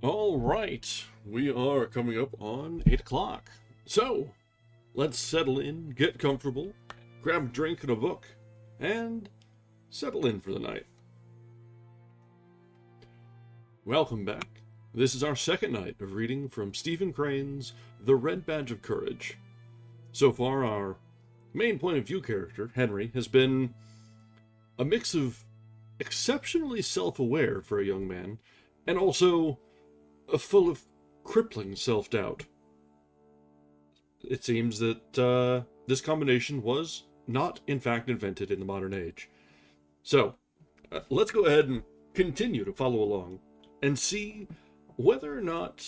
All right, we are coming up on 8 o'clock. So, let's settle in, get comfortable, grab a drink and a book, and settle in for the night. Welcome back. This is our second night of reading from Stephen Crane's The Red Badge of Courage. So far, our main point of view character, Henry, has been a mix of exceptionally self-aware for a young man, and also full of crippling self-doubt. It seems that this combination was not, in fact, invented in the modern age. So, let's go ahead and continue to follow along and see whether or not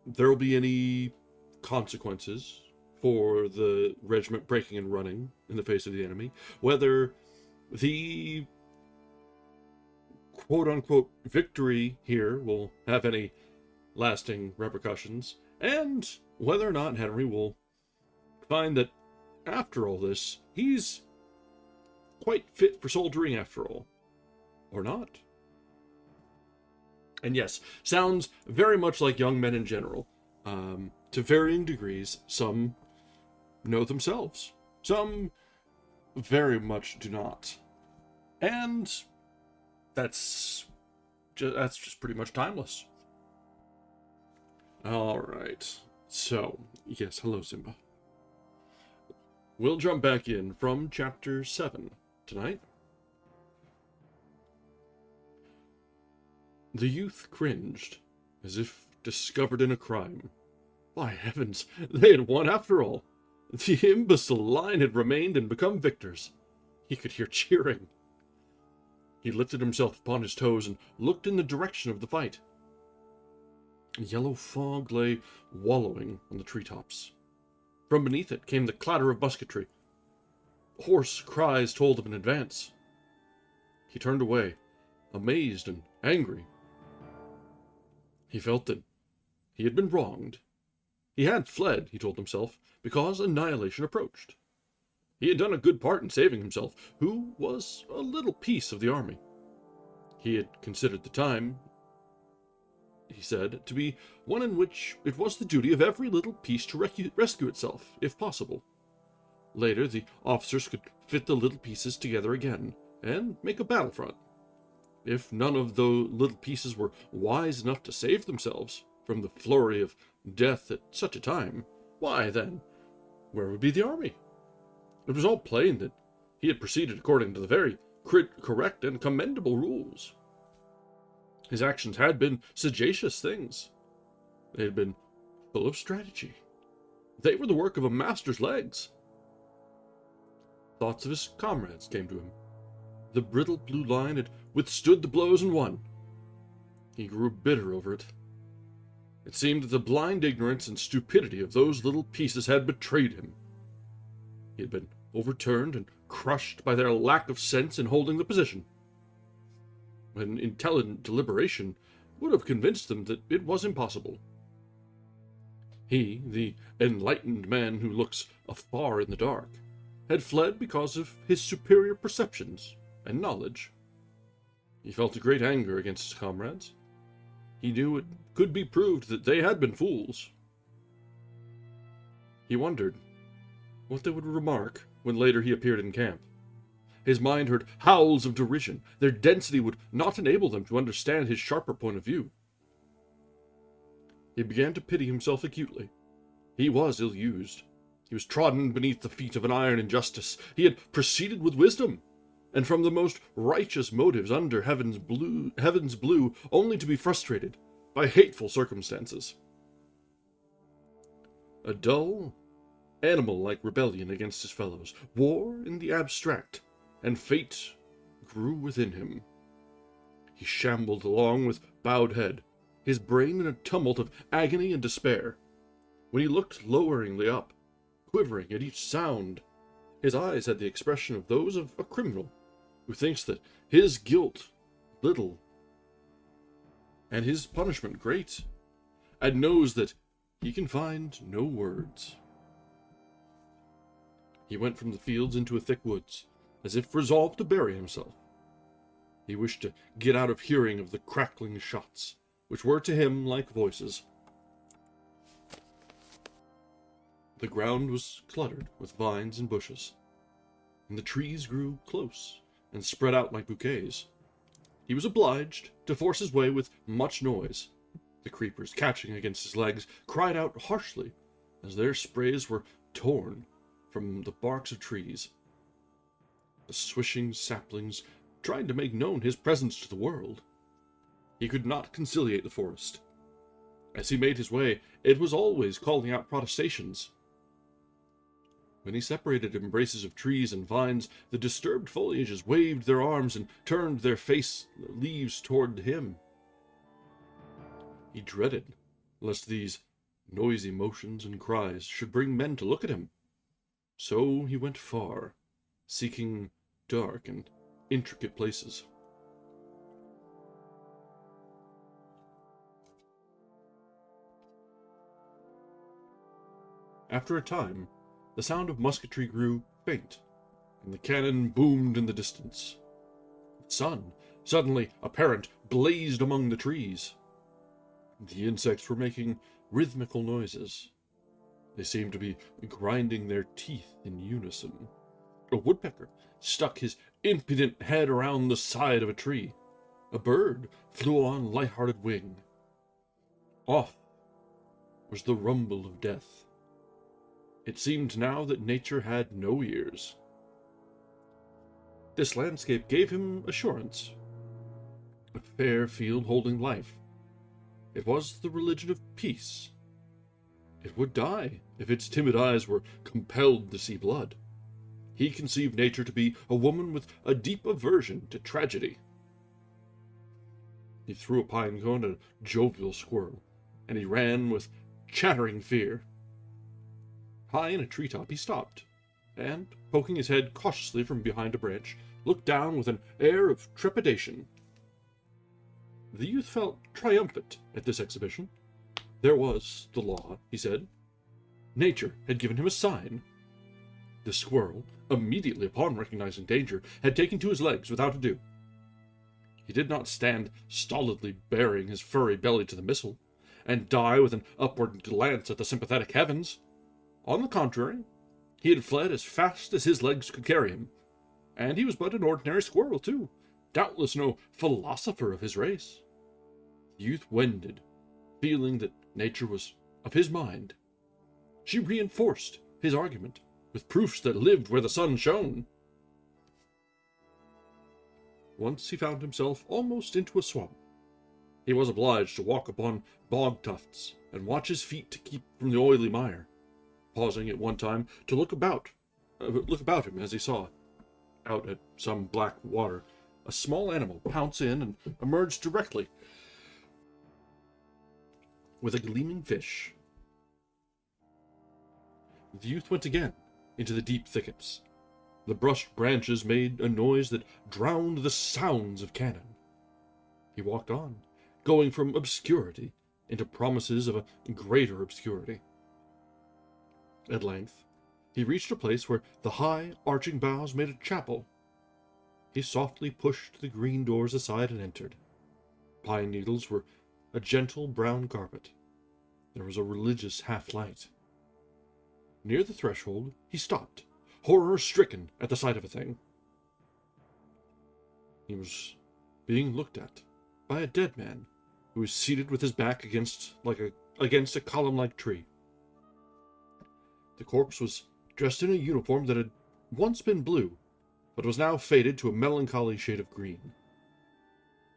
there will be any consequences for the regiment breaking and running in the face of the enemy, whether the quote-unquote victory here will have any lasting repercussions, and whether or not Henry will find that, after all this, he's quite fit for soldiering after all. Or not. And yes, sounds very much like young men in general. To varying degrees, some know themselves. Some very much do not. And that's just pretty much timeless. Alright, so, yes, hello Simba. We'll jump back in from chapter 7 tonight. The youth cringed, as if discovered in a crime. By heavens, they had won after all. The imbecile line had remained and become victors. He could hear cheering. He lifted himself upon his toes and looked in the direction of the fight. A yellow fog lay wallowing on the treetops. From beneath it came the clatter of musketry. Hoarse cries told of an advance. He turned away, amazed and angry. He felt that he had been wronged. He had fled, he told himself, because annihilation approached. He had done a good part in saving himself, who was a little piece of the army. He had considered the time, he said, to be one in which it was the duty of every little piece to rescue itself, if possible. Later, the officers could fit the little pieces together again, and make a battlefront. If none of the little pieces were wise enough to save themselves from the flurry of death at such a time, why, then, where would be the army? It was all plain that he had proceeded according to the very correct and commendable rules. His actions had been sagacious things. They had been full of strategy. They were the work of a master's legs. Thoughts of his comrades came to him. The brittle blue line had withstood the blows and won. He grew bitter over it. It seemed that the blind ignorance and stupidity of those little pieces had betrayed him. He had been overturned and crushed by their lack of sense in holding the position. An intelligent deliberation would have convinced them that it was impossible. He, the enlightened man who looks afar in the dark, had fled because of his superior perceptions and knowledge. He felt a great anger against his comrades. He knew it could be proved that they had been fools. He wondered what they would remark when later he appeared in camp. His mind heard howls of derision. Their density would not enable them to understand his sharper point of view. He began to pity himself acutely. He was ill-used. He was trodden beneath the feet of an iron injustice. He had proceeded with wisdom, and from the most righteous motives under heaven's blue, only to be frustrated by hateful circumstances. A dull, animal-like rebellion against his fellows, war in the abstract, and fate grew within him. He shambled along with bowed head, his brain in a tumult of agony and despair. When he looked loweringly up, quivering at each sound, his eyes had the expression of those of a criminal who thinks that his guilt little and his punishment great, and knows that he can find no words. He went from the fields into a thick woods, as if resolved to bury himself. He wished to get out of hearing of the crackling shots, which were to him like voices. The ground was cluttered with vines and bushes, and the trees grew close and spread out like bouquets. He was obliged to force his way with much noise. The creepers, catching against his legs, cried out harshly as their sprays were torn from the barks of trees. The swishing saplings tried to make known his presence to the world. He could not conciliate the forest. As he made his way, it was always calling out protestations. When he separated embraces of trees and vines, the disturbed foliages waved their arms and turned their face leaves toward him. He dreaded lest these noisy motions and cries should bring men to look at him. So he went far, seeking dark and intricate places. After a time, the sound of musketry grew faint, and the cannon boomed in the distance. The sun, suddenly apparent, blazed among the trees. The insects were making rhythmical noises. They seemed to be grinding their teeth in unison. A woodpecker stuck his impudent head around the side of a tree. A bird flew on light-hearted wing. Off was the rumble of death. It seemed now that nature had no ears. This landscape gave him assurance. A fair field holding life. It was the religion of peace. It would die if its timid eyes were compelled to see blood. He conceived nature to be a woman with a deep aversion to tragedy. He threw a pine cone at a jovial squirrel, and he ran with chattering fear. High in a treetop he stopped, and, poking his head cautiously from behind a branch, looked down with an air of trepidation. The youth felt triumphant at this exhibition. There was the law, he said. Nature had given him a sign. The squirrel, immediately upon recognizing danger, had taken to his legs without ado. He did not stand stolidly baring his furry belly to the missile, and die with an upward glance at the sympathetic heavens. On the contrary, he had fled as fast as his legs could carry him, and he was but an ordinary squirrel, too, doubtless no philosopher of his race. The youth wended, feeling that nature was of his mind. She reinforced his argument with proofs that lived where the sun shone. Once he found himself almost into a swamp. He was obliged to walk upon bog tufts and watch his feet to keep from the oily mire, pausing at one time to look about him as he saw, out at some black water, a small animal pounce in and emerge directly with a gleaming fish. The youth went again into the deep thickets. The brushed branches made a noise that drowned the sounds of cannon. He walked on, going from obscurity into promises of a greater obscurity. At length, he reached a place where the high, arching boughs made a chapel. He softly pushed the green doors aside and entered. Pine needles were a gentle brown carpet. There was a religious half-light. Near the threshold, he stopped, horror-stricken at the sight of a thing. He was being looked at by a dead man who was seated with his back against a column-like tree. The corpse was dressed in a uniform that had once been blue, but was now faded to a melancholy shade of green.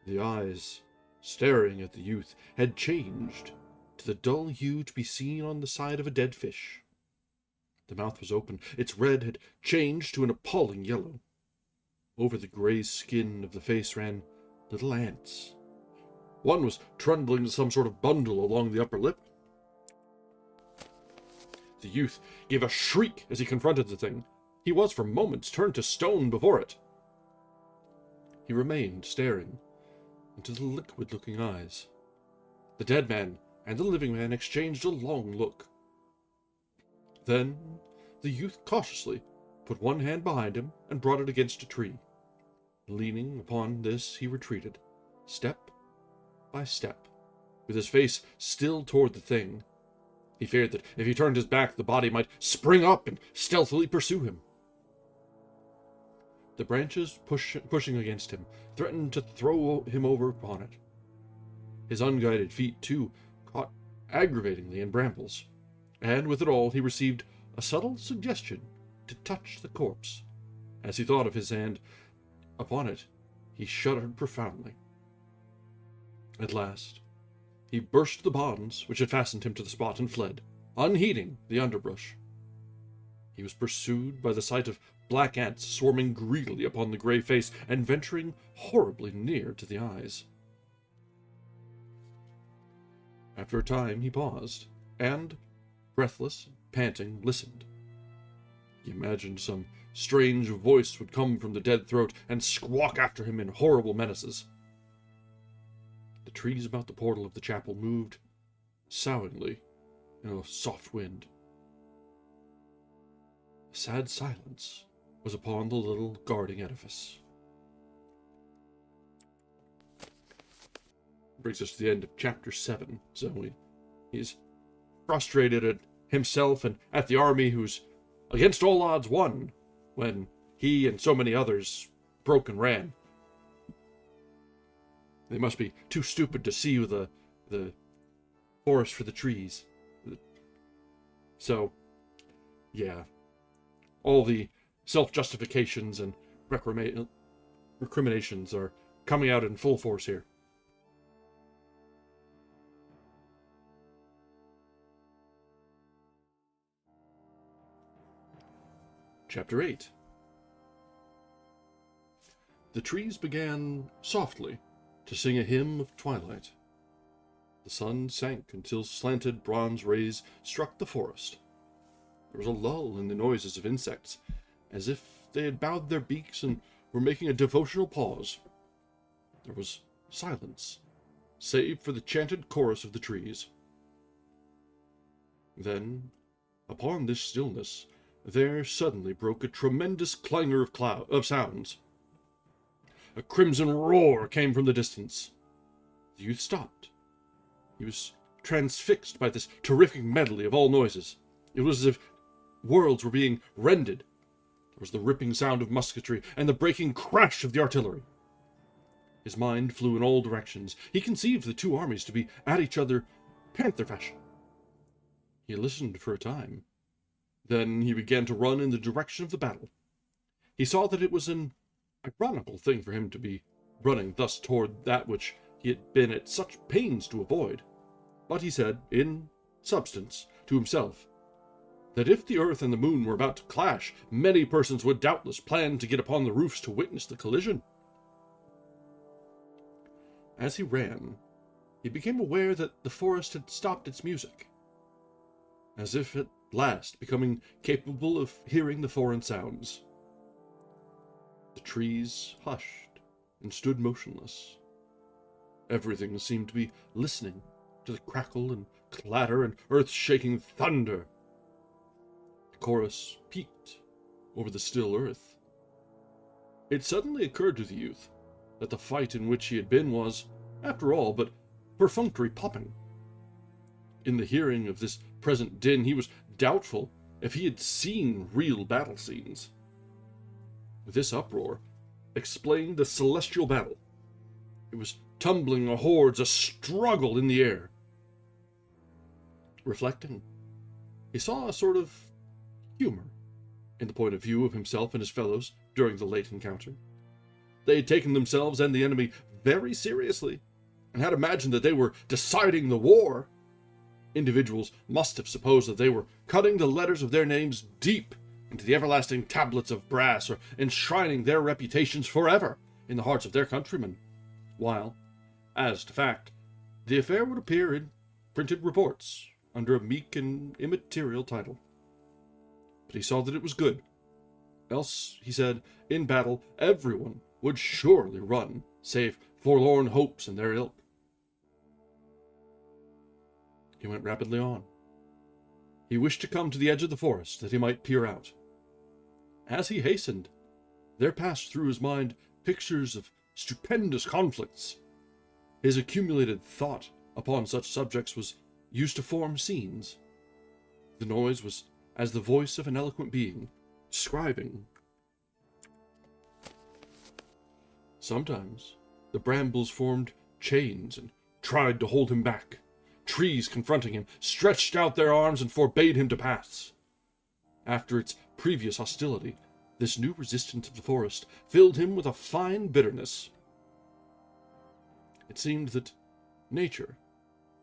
The eyes, staring at the youth, had changed to the dull hue to be seen on the side of a dead fish. The mouth was open. Its red had changed to an appalling yellow. Over the gray skin of the face ran little ants. One was trundling some sort of bundle along the upper lip. The youth gave a shriek as he confronted the thing. He was for moments turned to stone before it. He remained staring into the liquid-looking eyes. The dead man and the living man exchanged a long look. Then the youth cautiously put one hand behind him and brought it against a tree. Leaning upon this, he retreated, step by step, with his face still toward the thing. He feared that if he turned his back, the body might spring up and stealthily pursue him. The branches pushing against him threatened to throw him over upon it. His unguided feet, too, caught aggravatingly in brambles, and with it all he received a subtle suggestion to touch the corpse. As he thought of his hand upon it, he shuddered profoundly. At last, he burst the bonds which had fastened him to the spot and fled, unheeding the underbrush. He was pursued by the sight of black ants swarming greedily upon the gray face and venturing horribly near to the eyes. After a time he paused, and, breathless, panting, listened. He imagined some strange voice would come from the dead throat and squawk after him in horrible menaces. The trees about the portal of the chapel moved soughingly in a soft wind. A sad silence was upon the little guarding edifice. Brings us to the end of chapter 7. So he's frustrated at himself and at the army who's against all odds won when he and so many others broke and ran. They must be too stupid to see the forest for the trees. So, yeah. All the self-justifications and recriminations are coming out in full force here. Chapter 8. The trees began softly to sing a hymn of twilight. The sun sank until slanted bronze rays struck the forest. There was a lull in the noises of insects, as if they had bowed their beaks and were making a devotional pause. There was silence, save for the chanted chorus of the trees. Then, upon this stillness, there suddenly broke a tremendous clangor of sounds. A crimson roar came from the distance. The youth stopped. He was transfixed by this terrific medley of all noises. It was as if worlds were being rended. There was the ripping sound of musketry and the breaking crash of the artillery. His mind flew in all directions. He conceived the two armies to be at each other panther fashion. He listened for a time. Then he began to run in the direction of the battle. He saw that it was an ironical thing for him to be running thus toward that which he had been at such pains to avoid. But he said, in substance, to himself, that if the earth and the moon were about to clash, many persons would doubtless plan to get upon the roofs to witness the collision. As he ran, he became aware that the forest had stopped its music, as if at last becoming capable of hearing the foreign sounds. The trees hushed and stood motionless. Everything seemed to be listening to the crackle and clatter and earth-shaking thunder. The chorus peaked over the still earth. It suddenly occurred to the youth that the fight in which he had been was, after all, but perfunctory popping. In the hearing of this present din, he was doubtful if he had seen real battle scenes. This uproar explained the celestial battle. It was tumbling hordes, a struggle in the air. Reflecting, he saw a sort of humor in the point of view of himself and his fellows during the late encounter. They had taken themselves and the enemy very seriously, and had imagined that they were deciding the war. Individuals must have supposed that they were cutting the letters of their names deep into the everlasting tablets of brass, or enshrining their reputations forever in the hearts of their countrymen, while, as to fact, the affair would appear in printed reports under a meek and immaterial title. But he saw that it was good. Else, he said, in battle everyone would surely run, save forlorn hopes and their ilk. He went rapidly on. He wished to come to the edge of the forest, that he might peer out. As he hastened, there passed through his mind pictures of stupendous conflicts. His accumulated thought upon such subjects was used to form scenes. The noise was as the voice of an eloquent being, describing. Sometimes the brambles formed chains and tried to hold him back. Trees confronting him stretched out their arms and forbade him to pass. After its previous hostility, this new resistance of the forest filled him with a fine bitterness. It seemed that nature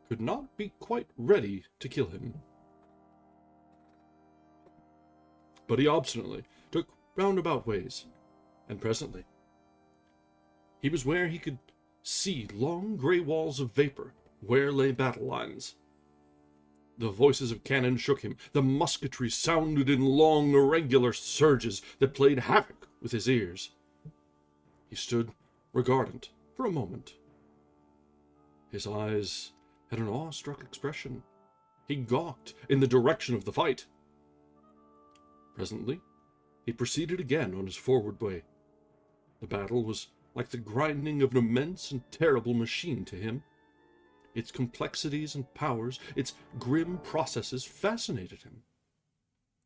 could not be quite ready to kill him. But he obstinately took roundabout ways, and presently he was where he could see long gray walls of vapor where lay battle lines. The voices of cannon shook him. The musketry sounded in long, irregular surges that played havoc with his ears. He stood regardant for a moment. His eyes had an awestruck expression. He gawked in the direction of the fight. Presently, he proceeded again on his forward way. The battle was like the grinding of an immense and terrible machine to him. Its complexities and powers, its grim processes fascinated him.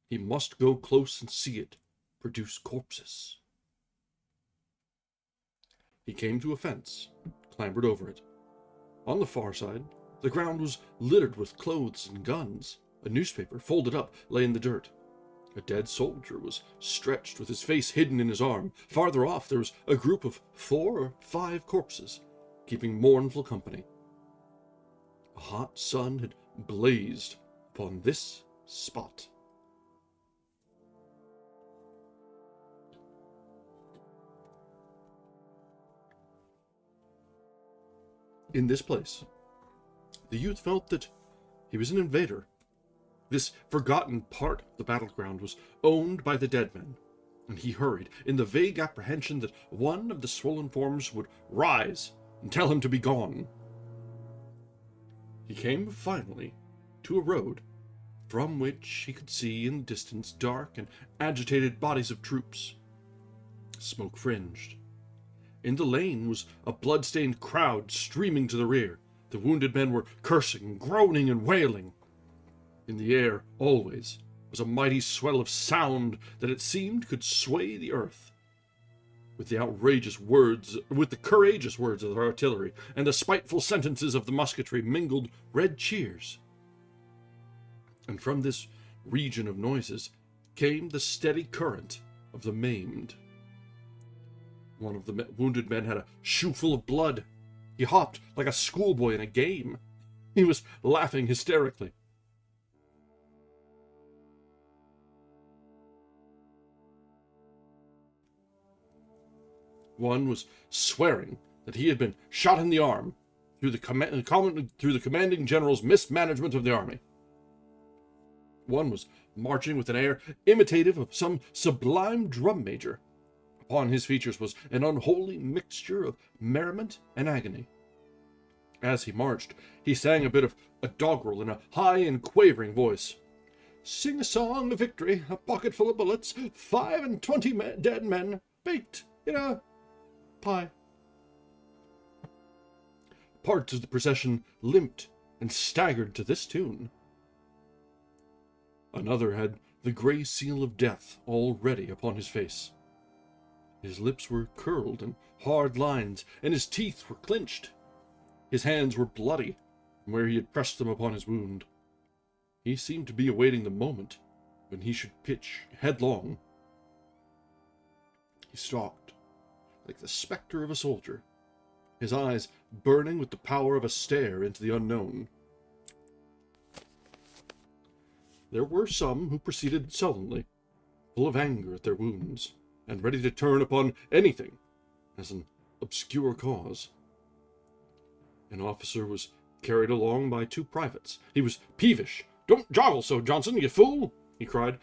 He must go close and see it produce corpses. He came to a fence, clambered over it. On the far side, the ground was littered with clothes and guns. A newspaper, folded up, lay in the dirt. A dead soldier was stretched with his face hidden in his arm. Farther off there was a group of 4 or 5 corpses, keeping mournful company. A hot sun had blazed upon this spot. In this place, the youth felt that he was an invader. This forgotten part of the battleground was owned by the dead men, and he hurried in the vague apprehension that one of the swollen forms would rise and tell him to be gone. He came finally to a road from which he could see in the distance dark and agitated bodies of troops, smoke-fringed. In the lane was a blood-stained crowd streaming to the rear. The wounded men were cursing, groaning, and wailing. In the air, always, was a mighty swell of sound that it seemed could sway the earth. With the courageous words of the artillery and the spiteful sentences of the musketry mingled red cheers. And from this region of noises came the steady current of the maimed. One of the wounded men had a shoe full of blood. He hopped like a schoolboy in a game. He was laughing hysterically. One was swearing that he had been shot in the arm through the commanding general's mismanagement of the army. One was marching with an air imitative of some sublime drum major. Upon his features was an unholy mixture of merriment and agony. As he marched, he sang a bit of a doggerel in a high and quavering voice. "Sing a song of victory, a pocket full of bullets, 25 dead men, baked in a pie." Parts of the procession limped and staggered to this tune. Another had the gray seal of death already upon his face. His lips were curled in hard lines, and his teeth were clenched. His hands were bloody from where he had pressed them upon his wound. He seemed to be awaiting the moment when he should pitch headlong. He stalked like the specter of a soldier, his eyes burning with the power of a stare into the unknown. There were some who proceeded sullenly, full of anger at their wounds, and ready to turn upon anything as an obscure cause. An officer was carried along by 2 privates. He was peevish. "Don't joggle so, Johnson, you fool!" he cried.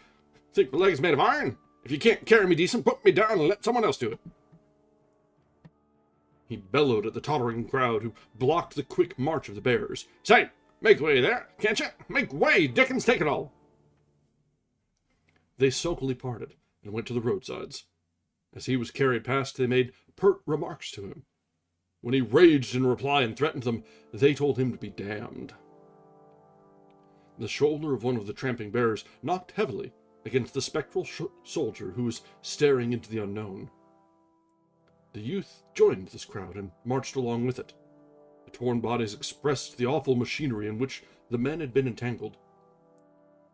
"Think my leg's made of iron? If you can't carry me decent, put me down and let someone else do it." He bellowed at the tottering crowd who blocked the quick march of the bearers. "Say, make way there, can't you? Make way, Dickens, take it all!" They sulkily parted and went to the roadsides. As he was carried past, they made pert remarks to him. When he raged in reply and threatened them, they told him to be damned. The shoulder of one of the tramping bearers knocked heavily against the spectral soldier who was staring into the unknown. The youth joined this crowd and marched along with it. The torn bodies expressed the awful machinery in which the men had been entangled.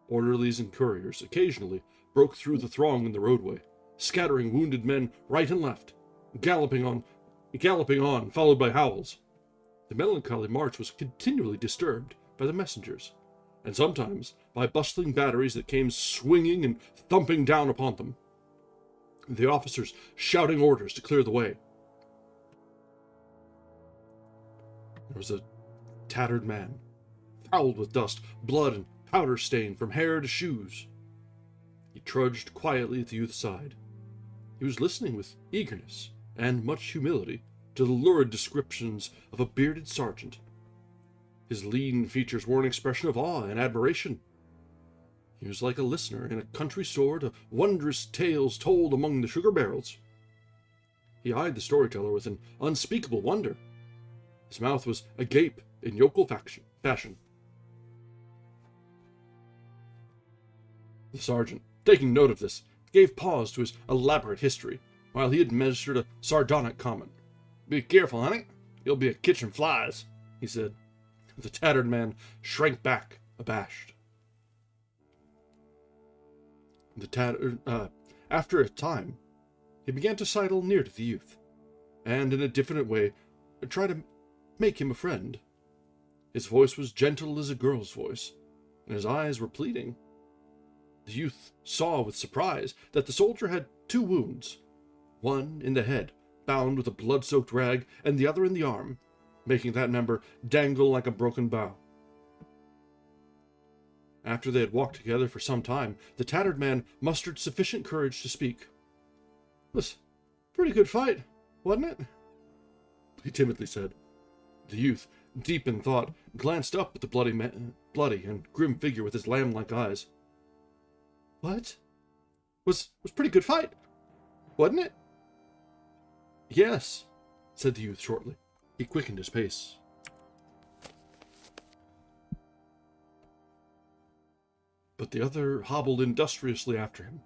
Orderlies and couriers occasionally broke through the throng in the roadway, scattering wounded men right and left, galloping on, followed by howls. The melancholy march was continually disturbed by the messengers, and sometimes by bustling batteries that came swinging and thumping down upon them, the officers shouting orders to clear the way. There was a tattered man, fouled with dust, blood, and powder stain from hair to shoes. He trudged quietly at the youth's side. He was listening with eagerness and much humility to the lurid descriptions of a bearded sergeant. His lean features wore an expression of awe and admiration. He was like a listener in a country store to wondrous tales told among the sugar barrels. He eyed the storyteller with an unspeakable wonder. His mouth was agape in yokel fashion. The sergeant, taking note of this, gave pause to his elaborate history, while he administered a sardonic comment. "Be careful, honey. You'll be a kitchen flies," he said. The tattered man shrank back, abashed. After a time, he began to sidle near to the youth, and in a diffident way try to make him a friend. His voice was gentle as a girl's voice, and his eyes were pleading. The youth saw with surprise that the soldier had 2 wounds, one in the head, bound with a blood-soaked rag, and the other in the arm, making that member dangle like a broken bough. After they had walked together for some time, the tattered man mustered sufficient courage to speak. "It was a pretty good fight, wasn't it?" he timidly said. The youth, deep in thought, glanced up at the bloody and grim figure with his lamb-like eyes. "What? Was pretty good fight, wasn't it?" "Yes," said the youth shortly. He quickened his pace. But the other hobbled industriously after him.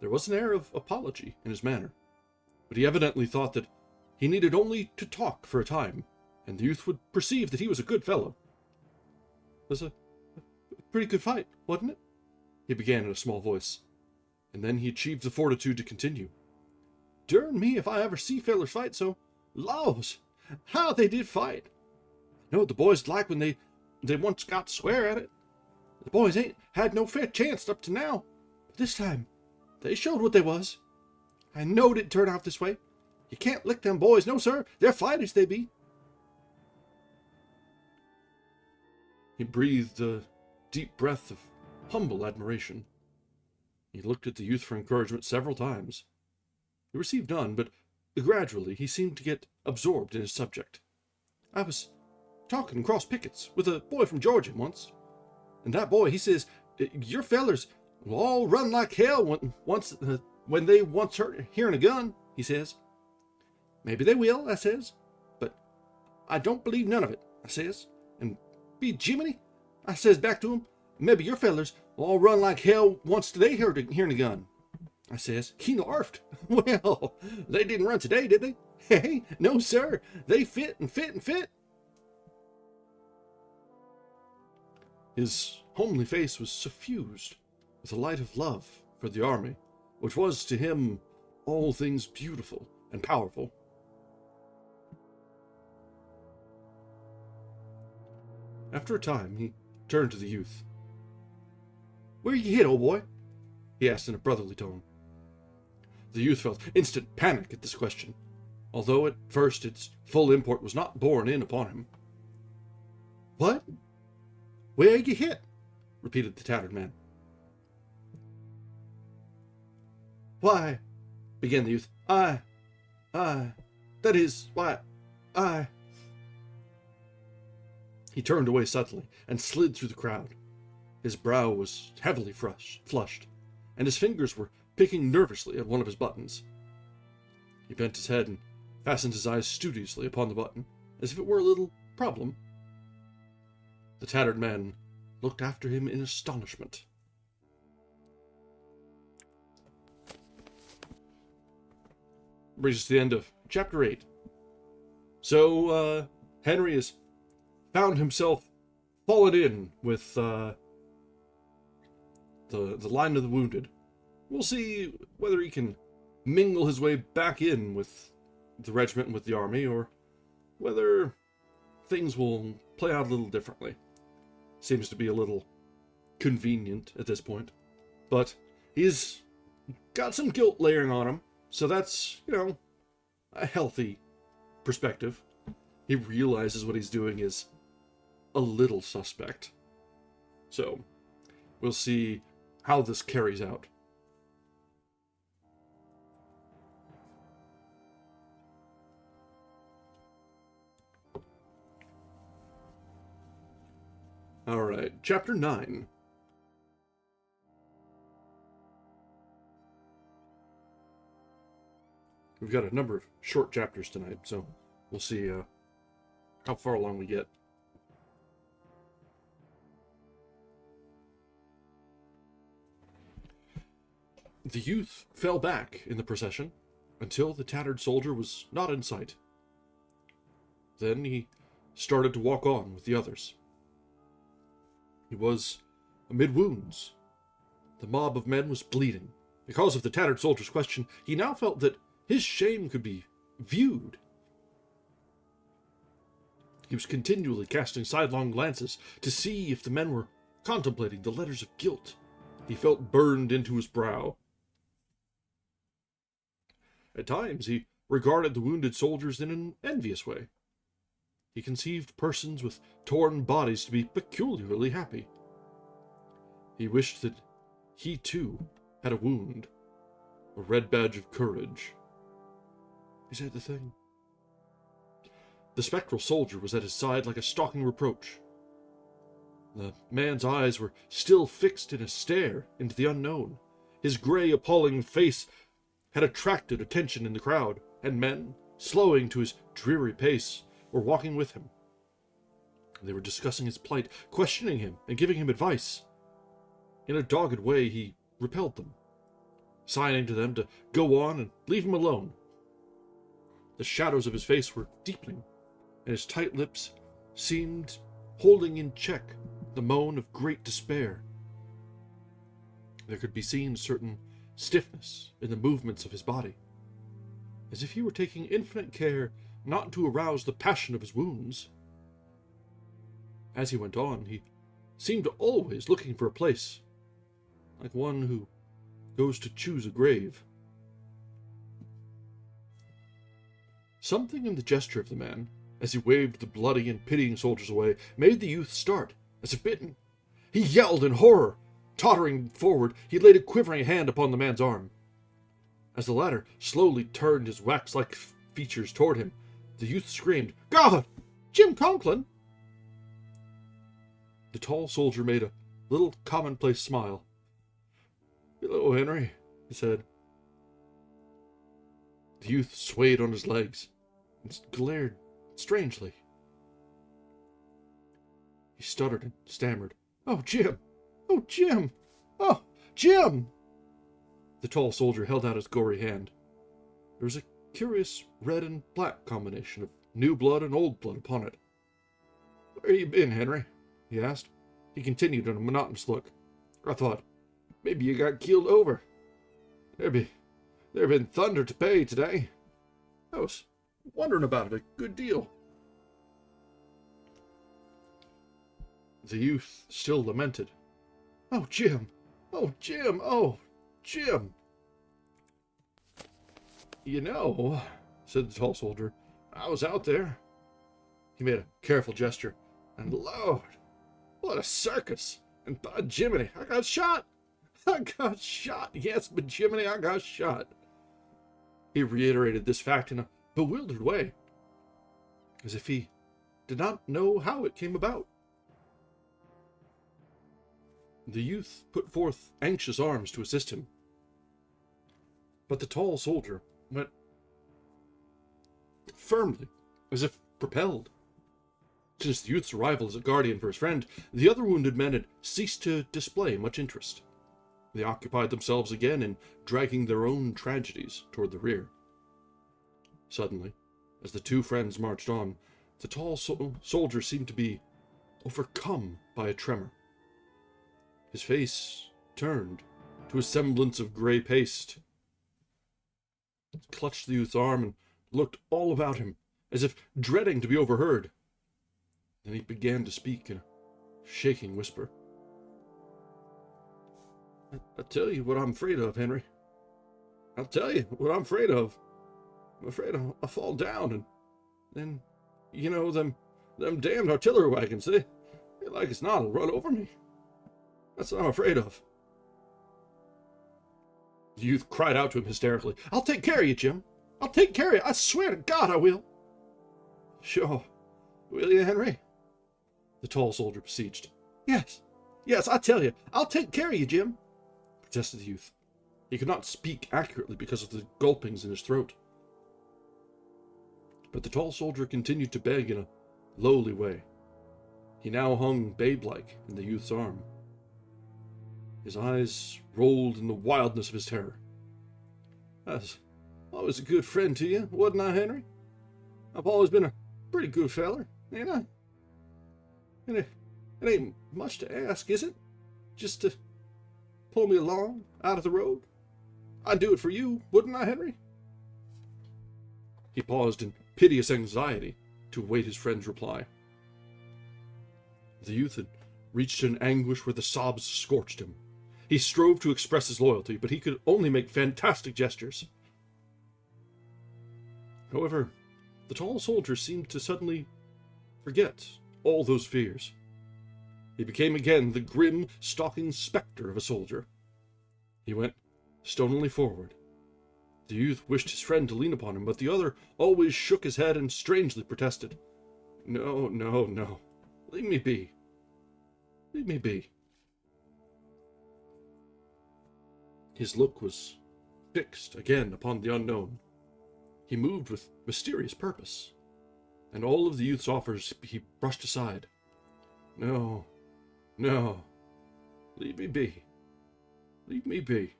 There was an air of apology in his manner, but he evidently thought that he needed only to talk for a time, and the youth would perceive that he was a good fellow. "It was a pretty good fight, wasn't it?" he began in a small voice, and then he achieved the fortitude to continue. "Dern me if I ever see fellers fight so. Laws, how they did fight! I know what the boys like when they once got to swear at it. The boys ain't had no fair chance up to now, but this time they showed what they was. I knowed it'd turn out this way. You can't lick them boys, no sir, they're fighters they be." He breathed a deep breath of humble admiration. He looked at the youth for encouragement several times. He received none, but gradually he seemed to get absorbed in his subject. "I was talking cross pickets with a boy from Georgia once, and that boy, he says, your fellers will all run like hell when they once hearing a gun, he says. Maybe they will, I says, but I don't believe none of it, I says, and be Jiminy, I says back to him, maybe your fellers will all run like hell once they hearing a gun. I says, he laughed. Well, they didn't run today, did they? Hey, no, sir. They fit and fit and fit. His homely face was suffused with a light of love for the army, which was to him all things beautiful and powerful. After a time, he turned to the youth. "Where you hit, old boy?" he asked in a brotherly tone. The youth felt instant panic at this question, although at first its full import was not borne in upon him. "What? Where you hit?" repeated the tattered man. "Why," began the youth, I, that is, why, I... He turned away suddenly and slid through the crowd. His brow was heavily flushed, and his fingers were picking nervously at one of his buttons. He bent his head and fastened his eyes studiously upon the button, as if it were a little problem. The tattered man looked after him in astonishment. Brings us to the end of Chapter 8. So, Henry has found himself fallen in with the line of the wounded. We'll see whether he can mingle his way back in with the regiment and with the army, or whether things will play out a little differently. Seems to be a little convenient at this point. But he's got some guilt layering on him, so that's, a healthy perspective. He realizes what he's doing is a little suspect. So, we'll see how this carries out. Alright, Chapter 9. We've got a number of short chapters tonight, so we'll see how far along we get. The youth fell back in the procession until the tattered soldier was not in sight. Then he started to walk on with the others. He was amid wounds. The mob of men was bleeding. Because of the tattered soldier's question, he now felt that his shame could be viewed. He was continually casting sidelong glances to see if the men were contemplating the letters of guilt he felt burned into his brow. At times he regarded the wounded soldiers in an envious way. He conceived persons with torn bodies to be peculiarly happy. He wished that he too had a wound, a red badge of courage. Is that the thing? The spectral soldier was at his side like a stalking reproach. The man's eyes were still fixed in a stare into the unknown. His gray, appalling face had attracted attention in the crowd, and men, slowing to his dreary pace, were walking with him. They were discussing his plight, questioning him, and giving him advice. In a dogged way, he repelled them, signing to them to go on and leave him alone. The shadows of his face were deepening, and his tight lips seemed holding in check the moan of great despair. There could be seen a certain stiffness in the movements of his body, as if he were taking infinite care not to arouse the passion of his wounds. As he went on, he seemed always looking for a place, like one who goes to choose a grave. Something in the gesture of the man, as he waved the bloody and pitying soldiers away, made the youth start, as if bitten. He yelled in horror. Tottering forward, he laid a quivering hand upon the man's arm. As the latter slowly turned his wax-like features toward him, the youth screamed, "God! Jim Conklin!" The tall soldier made a little commonplace smile. "Hello, Henry," he said. The youth swayed on his legs and glared strangely. He stuttered and stammered, "Oh, Jim! Oh, Jim! Oh, Jim!" The tall soldier held out his gory hand. There was a curious red and black combination of new blood and old blood upon it. "Where you been, Henry?" he asked. He continued in a monotonous look. "I thought maybe you got keeled over. There been thunder to pay today. I was wondering about it a good deal." The youth still lamented. "Oh, Jim! Oh, Jim! Oh, Jim!" "You know," said the tall soldier, "I was out there." He made a careful gesture. "And Lord, what a circus! And by Jiminy, I got shot! I got shot! Yes, but Jiminy, I got shot!" He reiterated this fact in a bewildered way, as if he did not know how it came about. The youth put forth anxious arms to assist him, but the tall soldier went firmly, as if propelled. Since the youth's arrival as a guardian for his friend, the other wounded men had ceased to display much interest. They occupied themselves again in dragging their own tragedies toward the rear. Suddenly, as the two friends marched on, the tall soldier seemed to be overcome by a tremor. His face turned to a semblance of gray paste. He clutched the youth's arm and looked all about him, as if dreading to be overheard. Then he began to speak in a shaking whisper. "I'll tell you what I'm afraid of, Henry. I'll tell you what I'm afraid of. I'm afraid I'll fall down, and then, you know, them damned artillery wagons, they like as not will run over me. That's what I'm afraid of." The youth cried out to him hysterically, "I'll take care of you, Jim. I'll take care of you. I swear to God I will." "Sure. Will you, Henry?" the tall soldier beseeched. Yes, I tell you, I'll take care of you, Jim," protested the youth. He could not speak accurately because of the gulpings in his throat. But the tall soldier continued to beg in a lowly way. He now hung babe-like in the youth's arm. His eyes rolled in the wildness of his terror. "I was a good friend to you, wasn't I, Henry? I've always been a pretty good feller, ain't I? And it ain't much to ask, is it? Just to pull me along out of the road? I'd do it for you, wouldn't I, Henry?" He paused in piteous anxiety to await his friend's reply. The youth had reached an anguish where the sobs scorched him. He strove to express his loyalty, but he could only make fantastic gestures. However, the tall soldier seemed to suddenly forget all those fears. He became again the grim, stalking specter of a soldier. He went stonily forward. The youth wished his friend to lean upon him, but the other always shook his head and strangely protested. No. Leave me be. Leave me be." His look was fixed again upon the unknown. He moved with mysterious purpose, and all of the youth's offers he brushed aside. No. Leave me be. Leave me be."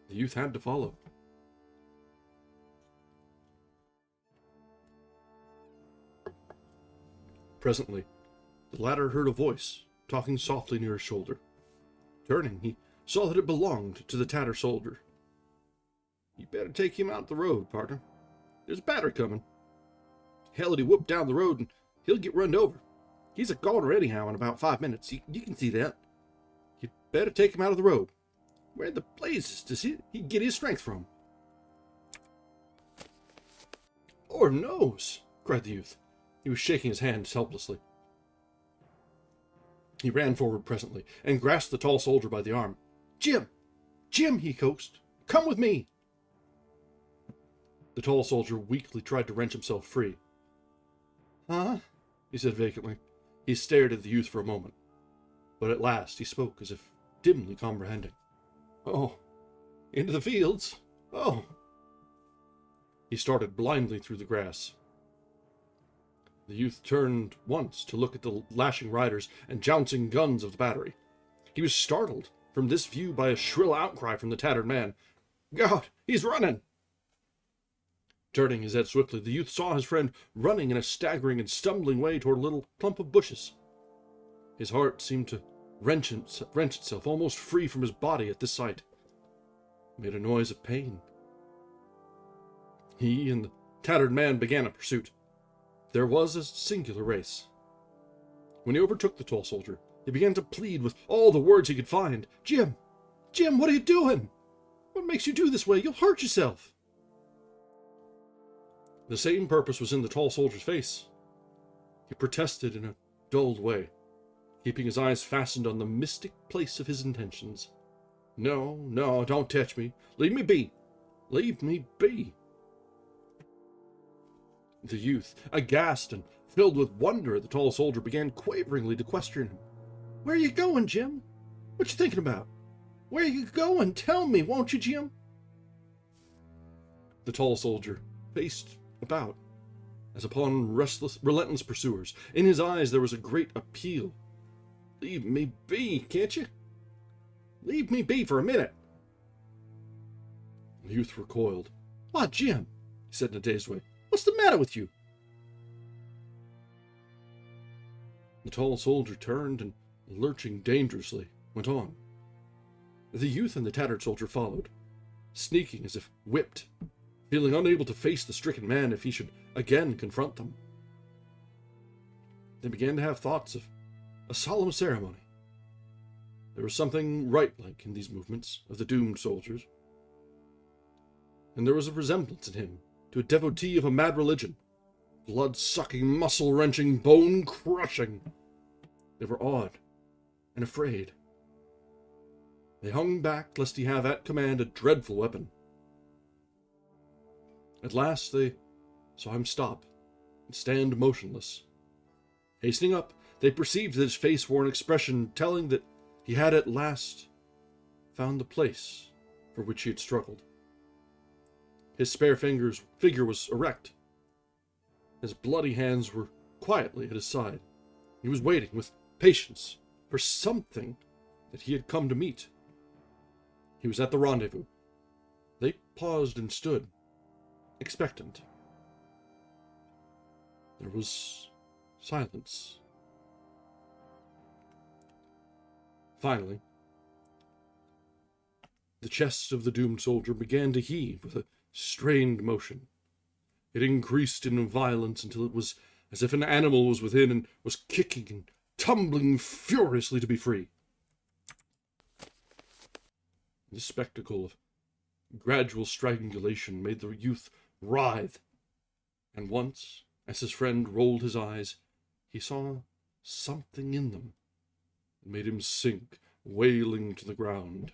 The youth had to follow. Presently, the latter heard a voice talking softly near his shoulder. Turning, he saw that it belonged to the tattered soldier. "You better take him out the road, partner. There's a battery coming. Hell'd he whoop down the road and he'll get run over. He's a goner anyhow in about 5 minutes. You can see that. You'd better take him out of the road. Where the blazes does he get his strength from?" "Lord knows," cried the youth. He was shaking his hands helplessly. He ran forward presently and grasped the tall soldier by the arm. Jim, he coaxed. "Come with me." The tall soldier weakly tried to wrench himself free. "Huh?" he said vacantly. He stared at the youth for a moment, but at last he spoke as if dimly comprehending. "Oh, into the fields? Oh." He started blindly through the grass. The youth turned once to look at the lashing riders and jouncing guns of the battery. He was startled from this view by a shrill outcry from the tattered man. "God, he's running!" Turning his head swiftly, the youth saw his friend running in a staggering and stumbling way toward a little clump of bushes. His heart seemed to wrench itself almost free from his body at this sight. It made a noise of pain. He and the tattered man began a pursuit. There was a singular race. When he overtook the tall soldier, he began to plead with all the words he could find. Jim, what are you doing? What makes you do this way? You'll hurt yourself." The same purpose was in the tall soldier's face. He protested in a dulled way, keeping his eyes fastened on the mystic place of his intentions. No, don't touch me. Leave me be. Leave me be." The youth, aghast and filled with wonder at the tall soldier, began quaveringly to question him. "Where are you going, Jim? What you thinking about? Where are you going? Tell me, won't you, Jim?" The tall soldier faced about, as upon relentless pursuers. In his eyes there was a great appeal. "Leave me be, can't you? Leave me be for a minute." The youth recoiled. "Why, Jim," he said in a dazed way, "what's the matter with you?" The tall soldier turned and, lurching dangerously, went on. The youth and the tattered soldier followed, sneaking as if whipped, feeling unable to face the stricken man if he should again confront them. They began to have thoughts of a solemn ceremony. There was something rite-like in these movements of the doomed soldiers, and there was a resemblance in him to a devotee of a mad religion, blood-sucking, muscle-wrenching, bone-crushing. They were awed and afraid. They hung back lest he have at command a dreadful weapon. At last they saw him stop and stand motionless. Hastening up, they perceived that his face wore an expression telling that he had at last found the place for which he had struggled. His spare figure was erect. His bloody hands were quietly at his side. He was waiting with patience for something that he had come to meet. He was at the rendezvous. They paused and stood, expectant. There was silence. Finally, the chest of the doomed soldier began to heave with a strained motion. It increased in violence until it was as if an animal was within and was kicking and tumbling furiously to be free. This spectacle of gradual strangulation made the youth writhe, and once, as his friend rolled his eyes, he saw something in them that made him sink, wailing to the ground.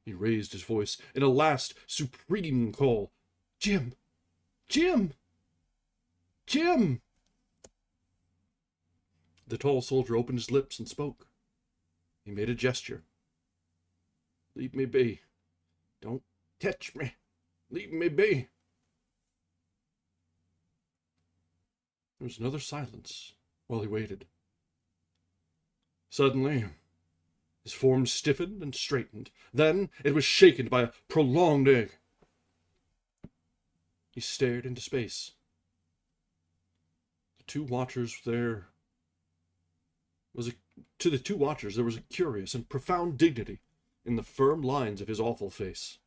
He raised his voice in a last supreme call. "Jim! Jim! Jim!" The tall soldier opened his lips and spoke. He made a gesture. "Leave me be. Don't touch me. Leave me be." There was another silence while he waited. Suddenly, his form stiffened and straightened. Then it was shaken by a prolonged ache. He stared into space. To the two watchers there was a curious and profound dignity in the firm lines of his awful face.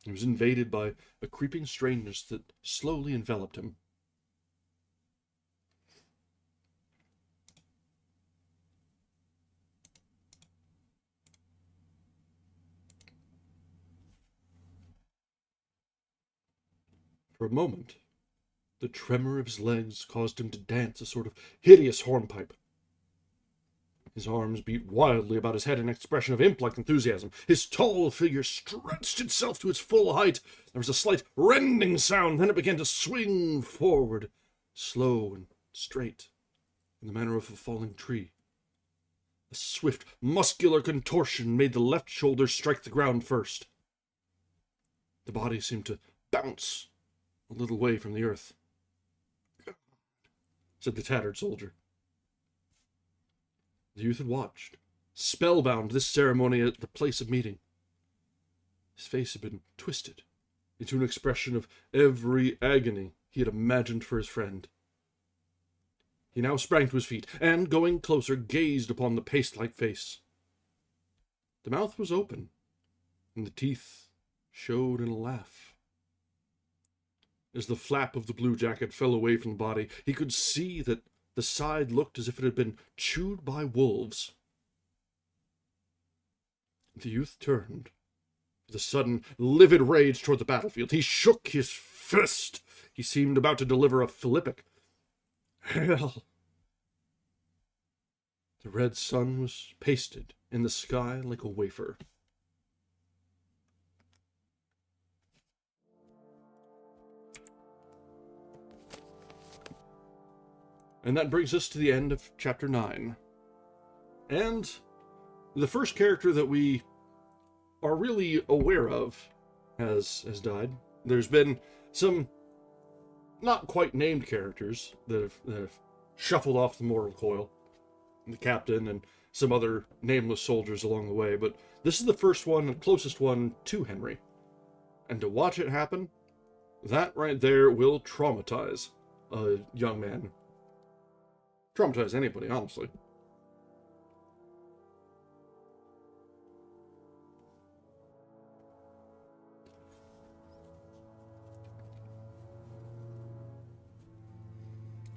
He was invaded by a creeping strangeness that slowly enveloped him. For a moment, the tremor of his legs caused him to dance a sort of hideous hornpipe. His arms beat wildly about his head in an expression of imp-like enthusiasm. His tall figure stretched itself to its full height. There was a slight rending sound, then it began to swing forward, slow and straight, in the manner of a falling tree. A swift, muscular contortion made the left shoulder strike the ground first. The body seemed to bounce a little way from the earth. "God," said the tattered soldier. The youth had watched, spellbound, this ceremony at the place of meeting. His face had been twisted into an expression of every agony he had imagined for his friend. He now sprang to his feet, and, going closer, gazed upon the paste-like face. The mouth was open, and the teeth showed in a laugh. As the flap of the blue jacket fell away from the body, he could see that the side looked as if it had been chewed by wolves. The youth turned with a sudden, livid rage toward the battlefield. He shook his fist. He seemed about to deliver a philippic. Hell! The red sun was pasted in the sky like a wafer. And that brings us to the end of chapter 9. And the first character that we are really aware of has died. There's been some not quite named characters that have shuffled off the mortal coil. The captain and some other nameless soldiers along the way, but this is the first one, the closest one to Henry. And to watch it happen, that right there will traumatize a young man. Traumatize anybody, honestly.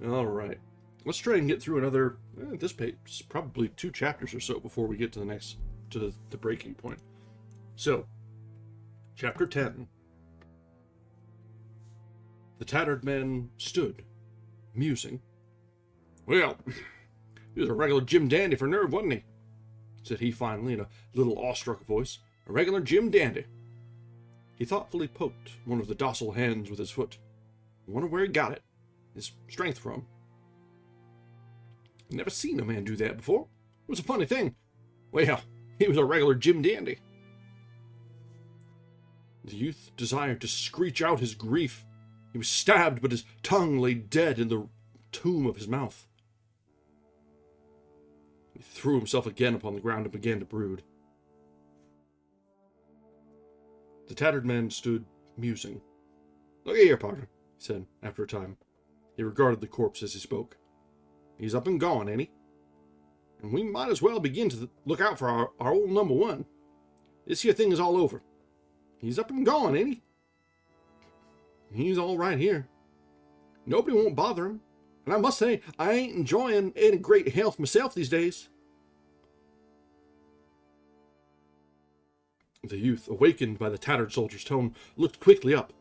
Alright. Let's try and get through another, at this page, probably 2 chapters or so before we get to the next, to the breaking point. So, chapter 10. The tattered man stood, musing. "Well, he was a regular Jim Dandy for nerve, wasn't he?" said he finally in a little awestruck voice. "A regular Jim Dandy." He thoughtfully poked one of the docile hands with his foot. I wonder where he got it, his strength from. Never seen a man do that before. It was a funny thing. Well, he was a regular Jim Dandy. The youth desired to screech out his grief. He was stabbed, but his tongue lay dead in the tomb of his mouth. He threw himself again upon the ground and began to brood. The tattered man stood musing. "Look here, partner," he said after a time. He regarded the corpse as he spoke. "He's up and gone, ain't he? And we might as well begin to look out for our old number one. This here thing is all over. He's up and gone, ain't he? He's all right here. Nobody won't bother him. And I must say, I ain't enjoying any great health myself these days." The youth, awakened by the tattered soldier's tone, looked quickly up.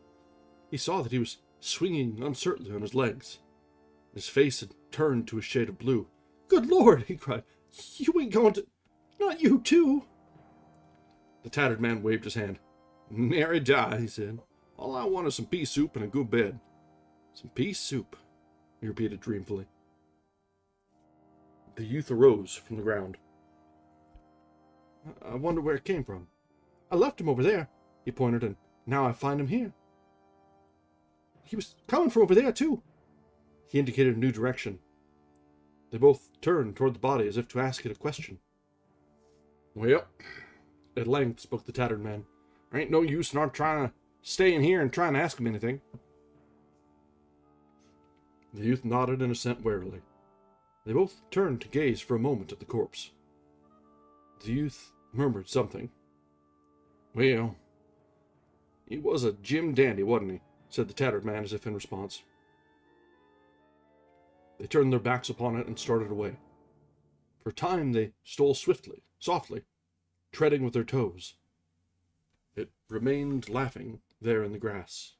He saw that he was swinging uncertainly on his legs. His face had turned to a shade of blue. "Good Lord!" he cried. "You ain't going to... Not you, too!" The tattered man waved his hand. "Nary die," he said. "All I want is some pea soup and a good bed." "Some pea soup," he repeated dreamfully. The youth arose from the ground. "I wonder where it came from. I left him over there," he pointed, "and now I find him here. He was coming from over there, too." He indicated a new direction. They both turned toward the body as if to ask it a question. "Well," at length spoke the tattered man, "there ain't no use in our trying to stay in here and trying to ask him anything." The youth nodded in assent warily. They both turned to gaze for a moment at the corpse. The youth murmured something. "Well, he was a Jim Dandy, wasn't he?" said the tattered man as if in response. They turned their backs upon it and started away. For a time they stole swiftly, softly, treading with their toes. It remained laughing there in the grass.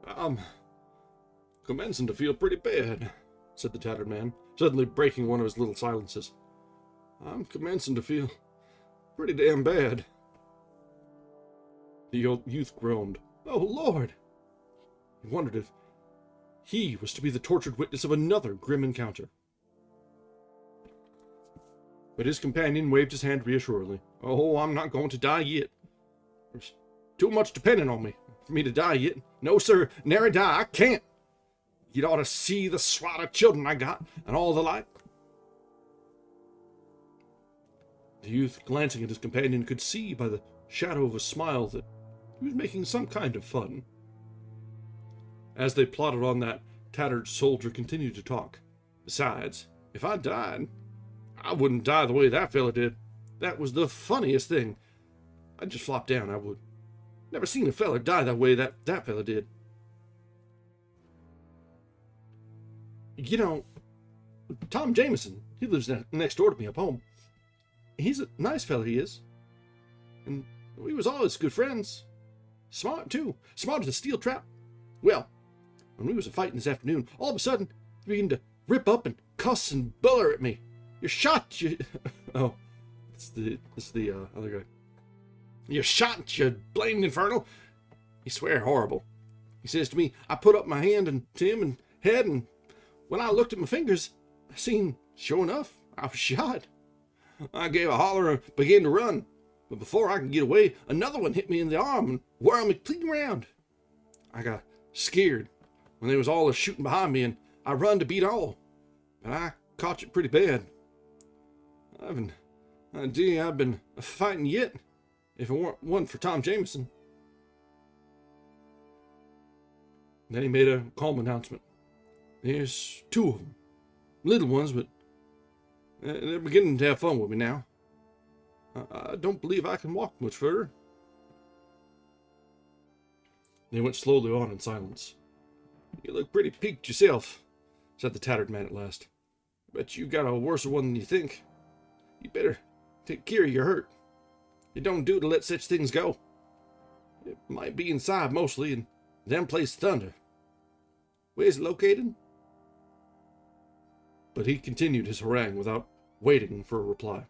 "I'm commencing to feel pretty bad," said the tattered man, suddenly breaking one of his little silences. "I'm commencing to feel pretty damn bad." The old youth groaned. "Oh, Lord!" He wondered if he was to be the tortured witness of another grim encounter. But his companion waved his hand reassuringly. "Oh, I'm not going to die yet. There's too much depending on me for me to die yet. No, sir, nary die. I can't. You'd ought to see the swat of children I got, and all the like." The youth, glancing at his companion, could see by the shadow of a smile that he was making some kind of fun. As they plodded on, that tattered soldier continued to talk. "Besides, if I died, I wouldn't die the way that fella did. That was the funniest thing. I'd just flop down, I would. Never seen a fella die that way that fella did. You know, Tom Jameson, he lives next door to me up home. He's a nice fella, he is. And we was always good friends. Smart, too. Smart as a steel trap. Well, when we was a-fighting this afternoon, all of a sudden, he began to rip up and cuss and buller at me. "You're shot, you..." Oh, it's the other guy. "You're shot, you blamed infernal." He swear horrible. He says to me, I put up my hand and to him and head, and when I looked at my fingers, I seen, sure enough, I was shot. I gave a holler and began to run, but before I could get away, another one hit me in the arm and whirled me clean around. I got scared when they was all shooting behind me, and I run to beat all, but I caught it pretty bad. I've been fighting yet, if it wasn't for Tom Jameson. Then he made a calm announcement. There's two of them. Little ones, but they're beginning to have fun with me now. I don't believe I can walk much further. They went slowly on in silence. You look pretty peaked yourself, said the tattered man at last. Bet you got a worse one than you think. You better take care of your hurt. It don't do to let such things go. It might be inside mostly, and them plays thunder. Where's it located? But he continued his harangue without waiting for a reply.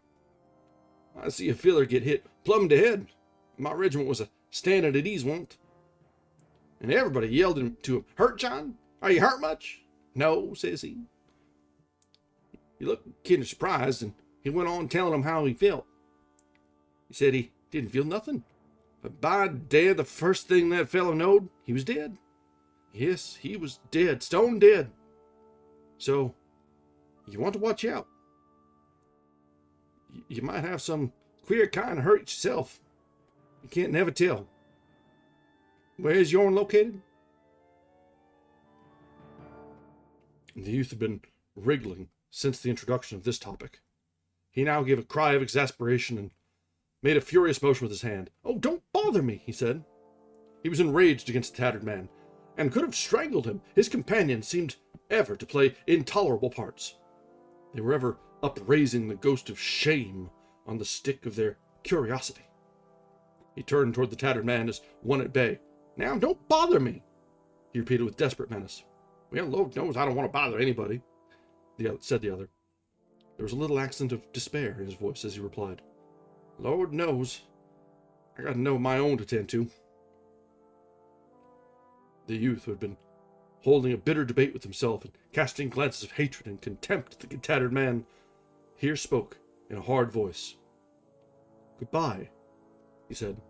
I see a filler get hit plumb to head. My regiment was a standing at ease once. And everybody yelled to him, Hurt, John? Are you hurt much? No, says he. He looked kind of surprised, and he went on telling him how he felt. He said he didn't feel nothing. But by dad, the first thing that fellow knowed, he was dead. Yes, he was dead, stone dead. So, you want to watch out. You might have some queer kind of hurt yourself. You can't never tell. Where is yourn located? The youth had been wriggling since the introduction of this topic. He now gave a cry of exasperation and made a furious motion with his hand. Oh, don't bother me, he said. He was enraged against the tattered man, and could have strangled him. His companions seemed ever to play intolerable parts. They were ever upraising the ghost of shame on the stick of their curiosity. He turned toward the tattered man as one at bay. Now, don't bother me, he repeated with desperate menace. Well, Lord knows I don't want to bother anybody, said the other. There was a little accent of despair in his voice as he replied. Lord knows. I got to know my own to tend to. The youth, who had been holding a bitter debate with himself and casting glances of hatred and contempt at the tattered man, here spoke in a hard voice. Goodbye, he said.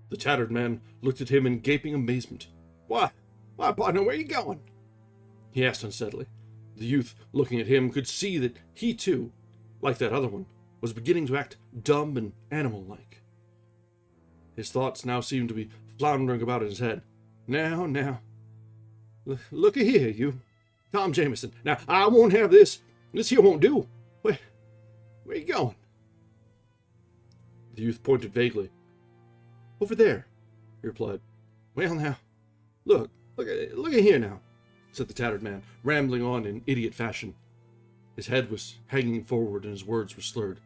The tattered man looked at him in gaping amazement. Why, partner, where are you going? He asked unsteadily. The youth, looking at him, could see that he too, like that other one, was beginning to act dumb and animal-like. His thoughts now seemed to be floundering about in his head. Now, looky here, you, Tom Jameson. Now, I won't have this. This here won't do. Where you going? The youth pointed vaguely. Over there, he replied. Well, now, look at here now, said the tattered man, rambling on in idiot fashion. His head was hanging forward and his words were slurred.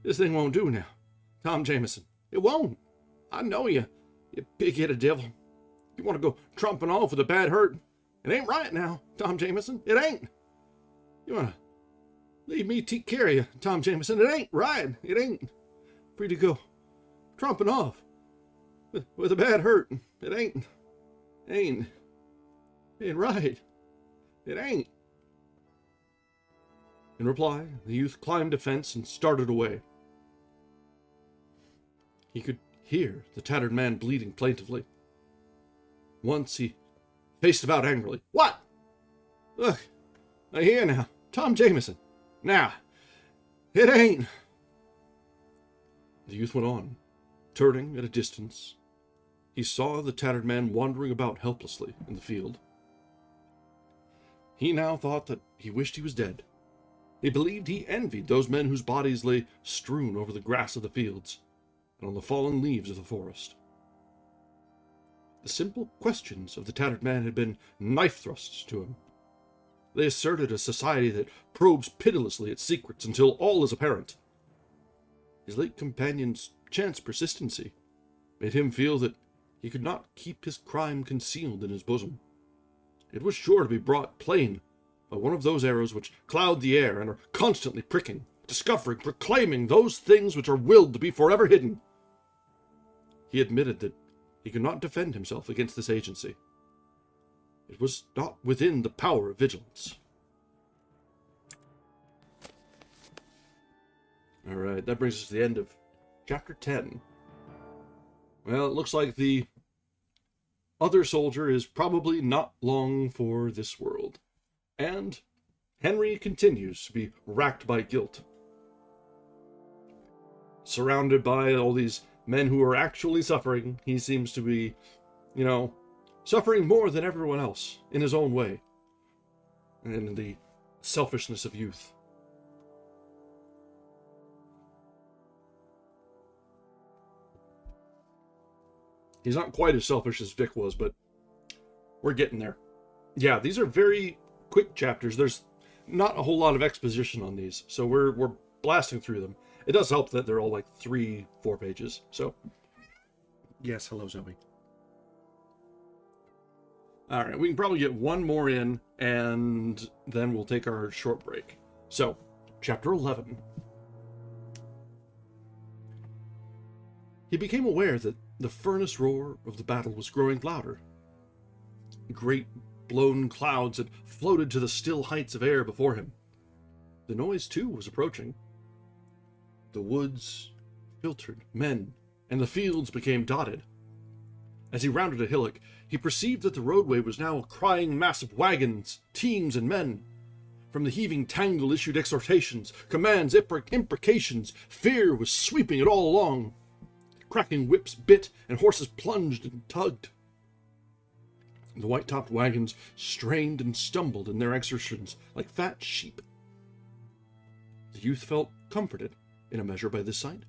This thing won't do now, Tom Jameson. It won't. I know you pig-headed devil. You want to go tromping off with a bad hurt. It ain't right now, Tom Jameson. It ain't. You want to leave me take care of you, Tom Jameson. It ain't right. It ain't. Free to go tromping off with a bad hurt. It ain't right. It ain't. In reply, the youth climbed a fence and started away. He could hear the tattered man bleating plaintively. Once he faced about angrily. What? Look, I hear now. Tom Jameson. Now, it ain't. The youth went on, turning at a distance. He saw the tattered man wandering about helplessly in the field. He now thought that he wished he was dead. He believed he envied those men whose bodies lay strewn over the grass of the fields and on the fallen leaves of the forest. The simple questions of the tattered man had been knife thrusts to him. They asserted a society that probes pitilessly its secrets until all is apparent. His late companion's chance persistency made him feel that he could not keep his crime concealed in his bosom. It was sure to be brought plain by one of those arrows which cloud the air and are constantly pricking, discovering, proclaiming those things which are willed to be forever hidden. He admitted that he could not defend himself against this agency. It was not within the power of vigilance. Alright, that brings us to the end of chapter 10. Well, it looks like the other soldier is probably not long for this world. And Henry continues to be racked by guilt. Surrounded by all these men who are actually suffering, he seems to be, suffering more than everyone else in his own way. And the selfishness of youth. He's not quite as selfish as Vic was, but we're getting there. Yeah, these are very quick chapters. There's not a whole lot of exposition on these, so we're blasting through them. It does help that they're all like 3-4 pages. So, yes, hello, Zoe. All right, we can probably get one more in, and then we'll take our short break. So, chapter 11. He became aware that the furnace roar of the battle was growing louder. Great blown clouds had floated to the still heights of air before him. The noise, too, was approaching. The woods filtered men, and the fields became dotted. As he rounded a hillock, he perceived that the roadway was now a crying mass of wagons, teams, and men. From the heaving tangle issued exhortations, commands, imprecations. Fear was sweeping it all along. Cracking whips bit, and horses plunged and tugged. The white-topped wagons strained and stumbled in their exertions like fat sheep. The youth felt comforted in a measure by this sight.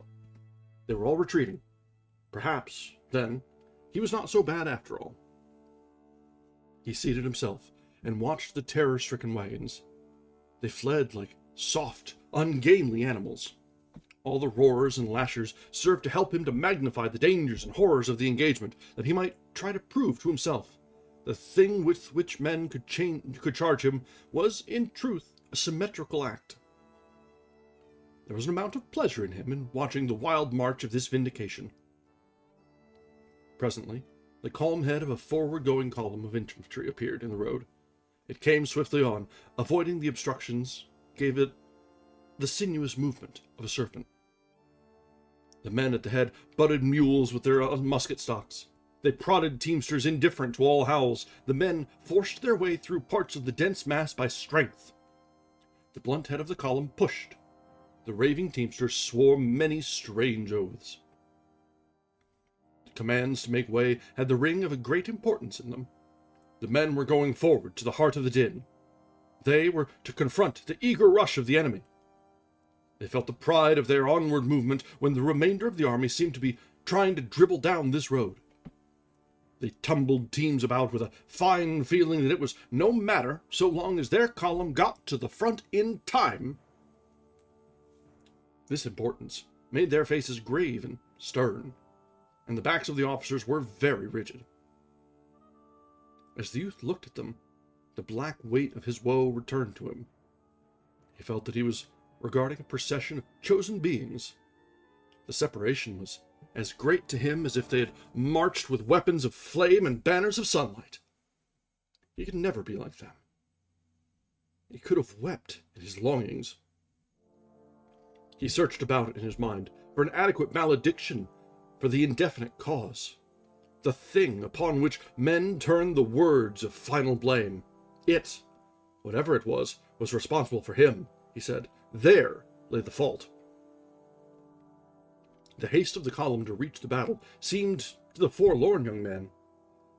They were all retreating. Perhaps, then, he was not so bad after all. He seated himself and watched the terror-stricken wagons. They fled like soft, ungainly animals. All the roarers and lashers served to help him to magnify the dangers and horrors of the engagement, that he might try to prove to himself the thing with which men could charge him was, in truth, a symmetrical act. There was an amount of pleasure in him in watching the wild march of this vindication. Presently, the calm head of a forward-going column of infantry appeared in the road. It came swiftly on, avoiding the obstructions, gave it the sinuous movement of a serpent. The men at the head butted mules with their musket stocks. They prodded teamsters indifferent to all howls. The men forced their way through parts of the dense mass by strength. The blunt head of the column pushed. The raving teamsters swore many strange oaths. The commands to make way had the ring of a great importance in them. The men were going forward to the heart of the din. They were to confront the eager rush of the enemy. They felt the pride of their onward movement when the remainder of the army seemed to be trying to dribble down this road. They tumbled teams about with a fine feeling that it was no matter so long as their column got to the front in time. This importance made their faces grave and stern, and the backs of the officers were very rigid. As the youth looked at them, the black weight of his woe returned to him. He felt that he was regarding a procession of chosen beings. The separation was as great to him as if they had marched with weapons of flame and banners of sunlight. He could never be like them. He could have wept in his longings. He searched about in his mind for an adequate malediction for the indefinite cause, the thing upon which men turned the words of final blame. It, whatever it was responsible for him, he said. There lay the fault. The haste of the column to reach the battle seemed, to the forlorn young man,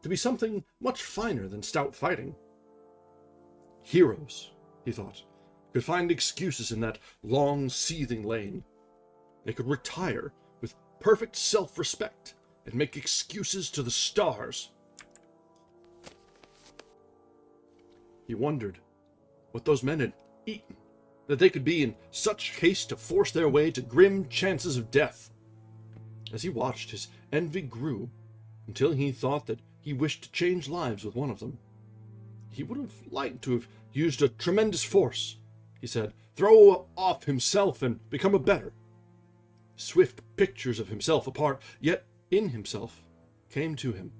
to be something much finer than stout fighting. Heroes, he thought, could find excuses in that long, seething lane. They could retire with perfect self-respect and make excuses to the stars. He wondered what those men had eaten, that they could be in such haste to force their way to grim chances of death. As he watched, his envy grew, until he thought that he wished to change lives with one of them. He would have liked to have used a tremendous force, he said, throw off himself and become a better. Swift pictures of himself apart, yet in himself, came to him,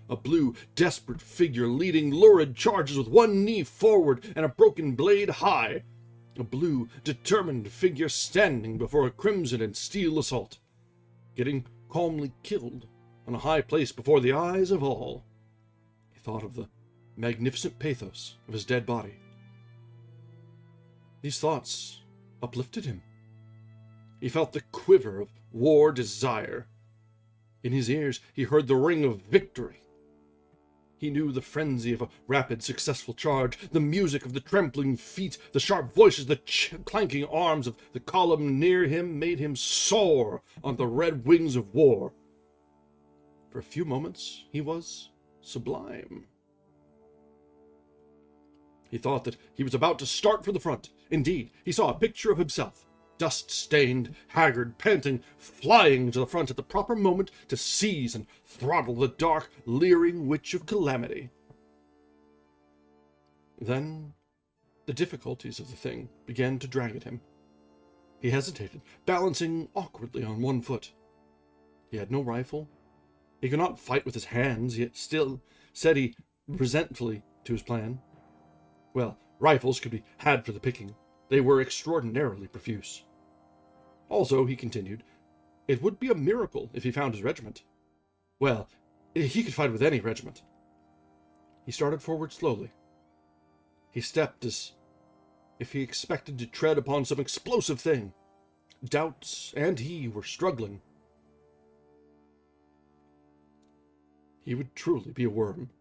a blue, desperate figure leading lurid charges with one knee forward and a broken blade high. A blue, determined figure standing before a crimson and steel assault, getting calmly killed on a high place before the eyes of all. He thought of the magnificent pathos of his dead body. These thoughts uplifted him. He felt the quiver of war desire. In his ears he heard the ring of victory. He knew the frenzy of a rapid, successful charge, the music of the trampling feet, the sharp voices, the clanking arms of the column near him made him soar on the red wings of war. For a few moments he was sublime. He thought that he was about to start for the front. Indeed, he saw a picture of himself, dust-stained, haggard, panting, flying to the front at the proper moment to seize and throttle the dark, leering witch of calamity. Then the difficulties of the thing began to drag at him. He hesitated, balancing awkwardly on one foot. He had no rifle. He could not fight with his hands, yet still, said he resentfully to his plan. Well, rifles could be had for the picking. They were extraordinarily profuse. Also, he continued, it would be a miracle if he found his regiment. Well, he could fight with any regiment. He started forward slowly. He stepped as if he expected to tread upon some explosive thing. Doubts and he were struggling. He would truly be a worm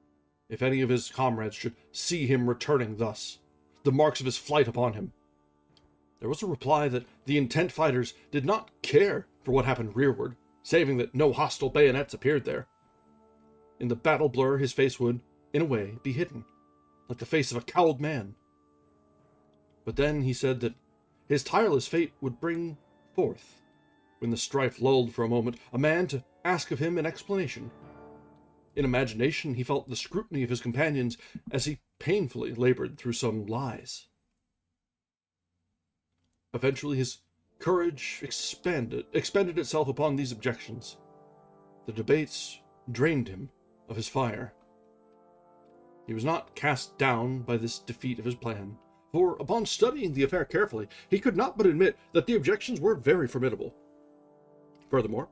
if any of his comrades should see him returning thus, the marks of his flight upon him. There was a reply that the intent fighters did not care for what happened rearward, saving that no hostile bayonets appeared there. In the battle blur, his face would, in a way, be hidden, like the face of a cowled man. But then he said that his tireless fate would bring forth, when the strife lulled for a moment, a man to ask of him an explanation. In imagination, he felt the scrutiny of his companions as he painfully labored through some lies. Eventually, his courage expended itself upon these objections. The debates drained him of his fire. He was not cast down by this defeat of his plan, for upon studying the affair carefully, he could not but admit that the objections were very formidable. Furthermore,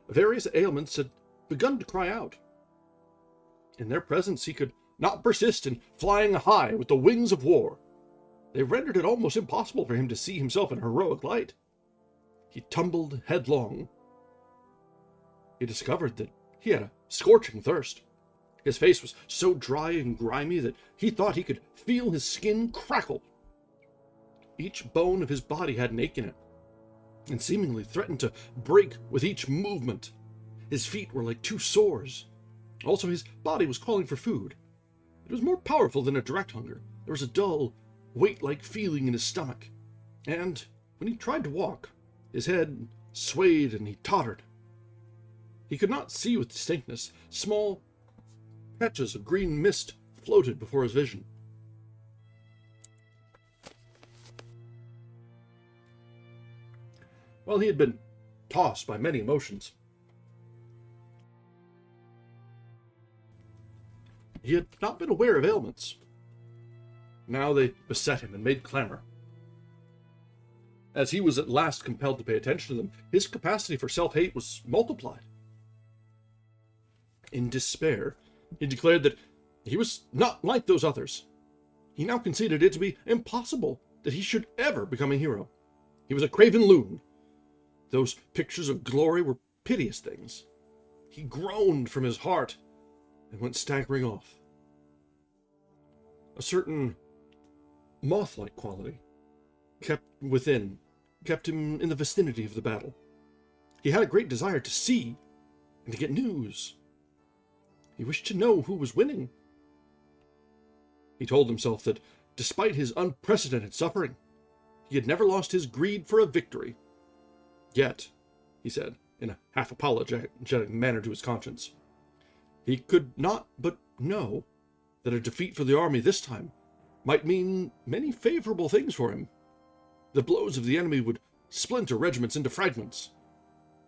various ailments had begun to cry out. In their presence, he could not persist in flying high with the wings of war. They rendered it almost impossible for him to see himself in heroic light. He tumbled headlong. He discovered that he had a scorching thirst. His face was so dry and grimy that he thought he could feel his skin crackle. Each bone of his body had an ache in it, and seemingly threatened to break with each movement. His feet were like two sores. Also, his body was calling for food. It was more powerful than a direct hunger. There was a dull, weight-like feeling in his stomach, and when he tried to walk, his head swayed and he tottered. He could not see with distinctness. Small patches of green mist floated before his vision. While he had been tossed by many emotions, he had not been aware of ailments. Now they beset him and made clamor. As he was at last compelled to pay attention to them, his capacity for self-hate was multiplied. In despair, he declared that he was not like those others. He now conceded it to be impossible that he should ever become a hero. He was a craven loon. Those pictures of glory were piteous things. He groaned from his heart and went staggering off. A certain moth-like quality kept him in the vicinity of the battle. He had a great desire to see and to get news. He wished to know who was winning. He told himself that, despite his unprecedented suffering, he had never lost his greed for a victory. Yet, he said, in a half-apologetic manner to his conscience, he could not but know that a defeat for the army this time might mean many favorable things for him. The blows of the enemy would splinter regiments into fragments.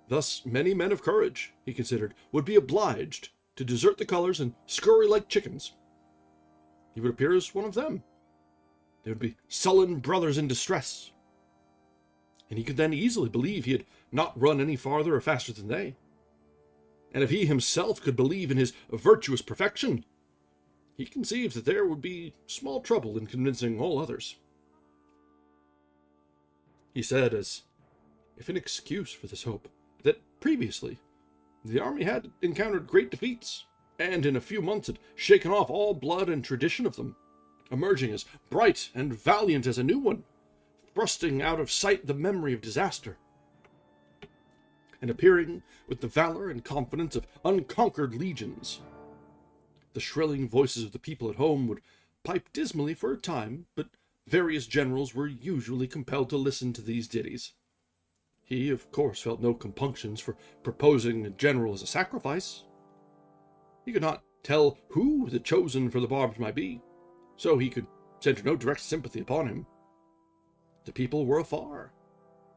Thus, many men of courage, he considered, would be obliged to desert the colors and scurry like chickens. He would appear as one of them. They would be sullen brothers in distress. And he could then easily believe he had not run any farther or faster than they. And if he himself could believe in his virtuous perfection, he conceived that there would be small trouble in convincing all others. He said, as if in excuse for this hope, that previously the army had encountered great defeats, and in a few months had shaken off all blood and tradition of them, emerging as bright and valiant as a new one, thrusting out of sight the memory of disaster, and appearing with the valor and confidence of unconquered legions. The shrilling voices of the people at home would pipe dismally for a time, but various generals were usually compelled to listen to these ditties. He, of course, felt no compunctions for proposing a general as a sacrifice. He could not tell who the chosen for the barbs might be, so he could center no direct sympathy upon him. The people were afar,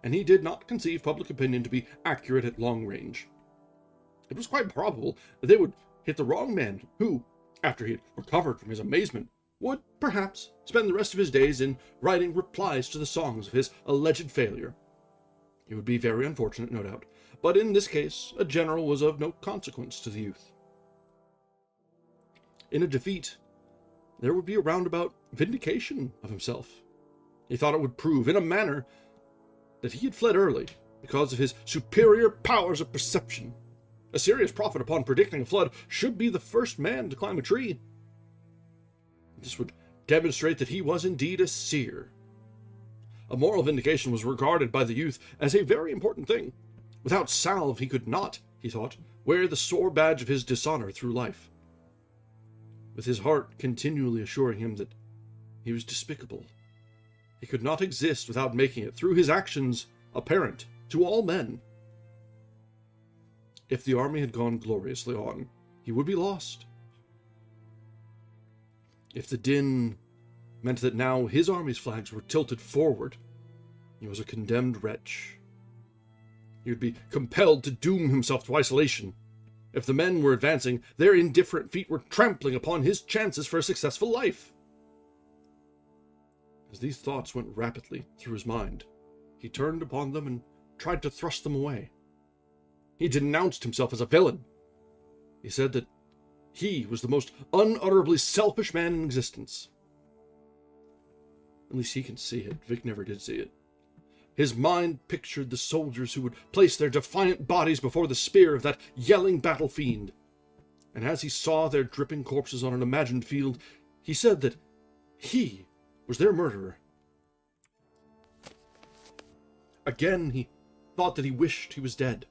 and he did not conceive public opinion to be accurate at long range. It was quite probable that they would hit the wrong man, who, after he had recovered from his amazement, would perhaps spend the rest of his days in writing replies to the songs of his alleged failure. It would be very unfortunate, no doubt, but in this case, a general was of no consequence to the youth. In a defeat, there would be a roundabout vindication of himself. He thought it would prove, in a manner, that he had fled early because of his superior powers of perception. A serious prophet upon predicting a flood should be the first man to climb a tree. This would demonstrate that he was indeed a seer. A moral vindication was regarded by the youth as a very important thing. Without salve he could not, he thought, wear the sore badge of his dishonor through life. With his heart continually assuring him that he was despicable, he could not exist without making it, through his actions, apparent to all men. If the army had gone gloriously on, he would be lost. If the din meant that now his army's flags were tilted forward, he was a condemned wretch. He would be compelled to doom himself to isolation. If the men were advancing, their indifferent feet were trampling upon his chances for a successful life. As these thoughts went rapidly through his mind, he turned upon them and tried to thrust them away. He denounced himself as a villain. He said that he was the most unutterably selfish man in existence. At least he can see it. Vic never did see it. His mind pictured the soldiers who would place their defiant bodies before the spear of that yelling battle fiend. And as he saw their dripping corpses on an imagined field, he said that he was their murderer. Again, he thought that he wished he was dead.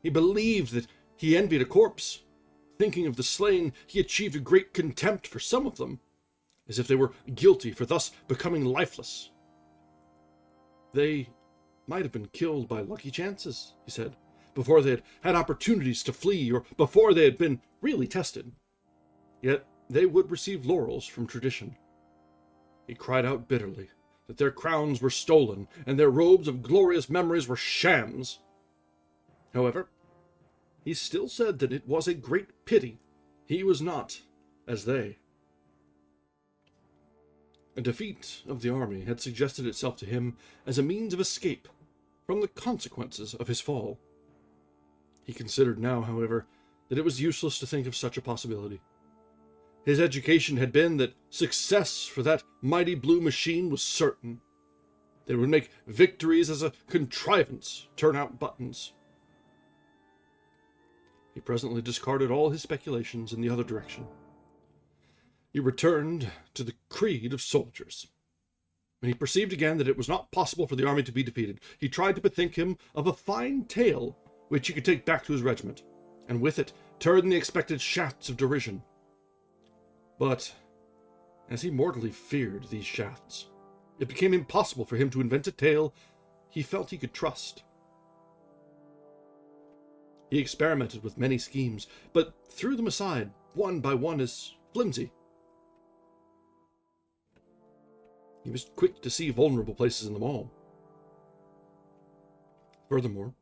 He believed that he envied a corpse. Thinking of the slain, he achieved a great contempt for some of them, as if they were guilty for thus becoming lifeless. They might have been killed by lucky chances, he said, before they had had opportunities to flee, or before they had been really tested. Yet they would receive laurels from tradition. He cried out bitterly that their crowns were stolen, and their robes of glorious memories were shams. However, he still said that it was a great pity he was not as they. A defeat of the army had suggested itself to him as a means of escape from the consequences of his fall. He considered now, however, that it was useless to think of such a possibility. His education had been that success for that mighty blue machine was certain. They would make victories as a contrivance turn out buttons. He presently discarded all his speculations in the other direction. He returned to the creed of soldiers. When he perceived again that it was not possible for the army to be defeated, he tried to bethink him of a fine tale which he could take back to his regiment, and with it turn the expected shafts of derision. But, as he mortally feared these shafts, it became impossible for him to invent a tale he felt he could trust. He experimented with many schemes, but threw them aside, one by one, as flimsy. He was quick to see vulnerable places in them all. Furthermore,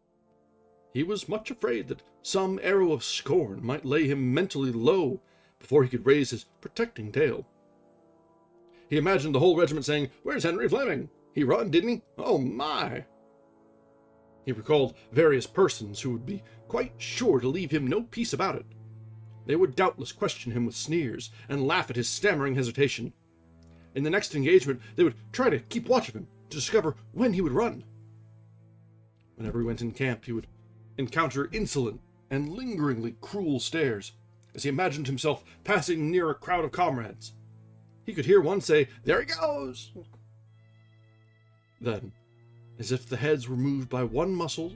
He was much afraid that some arrow of scorn might lay him mentally low before he could raise his protecting tale. He imagined the whole regiment saying, "Where's Henry Fleming? He run, didn't he? Oh my!" He recalled various persons who would be quite sure to leave him no peace about it. They would doubtless question him with sneers and laugh at his stammering hesitation. In the next engagement, they would try to keep watch of him to discover when he would run. Whenever he went in camp, he would encounter insolent and lingeringly cruel stares as he imagined himself passing near a crowd of comrades. He could hear one say, "There he goes!" Then, as if the heads were moved by one muscle,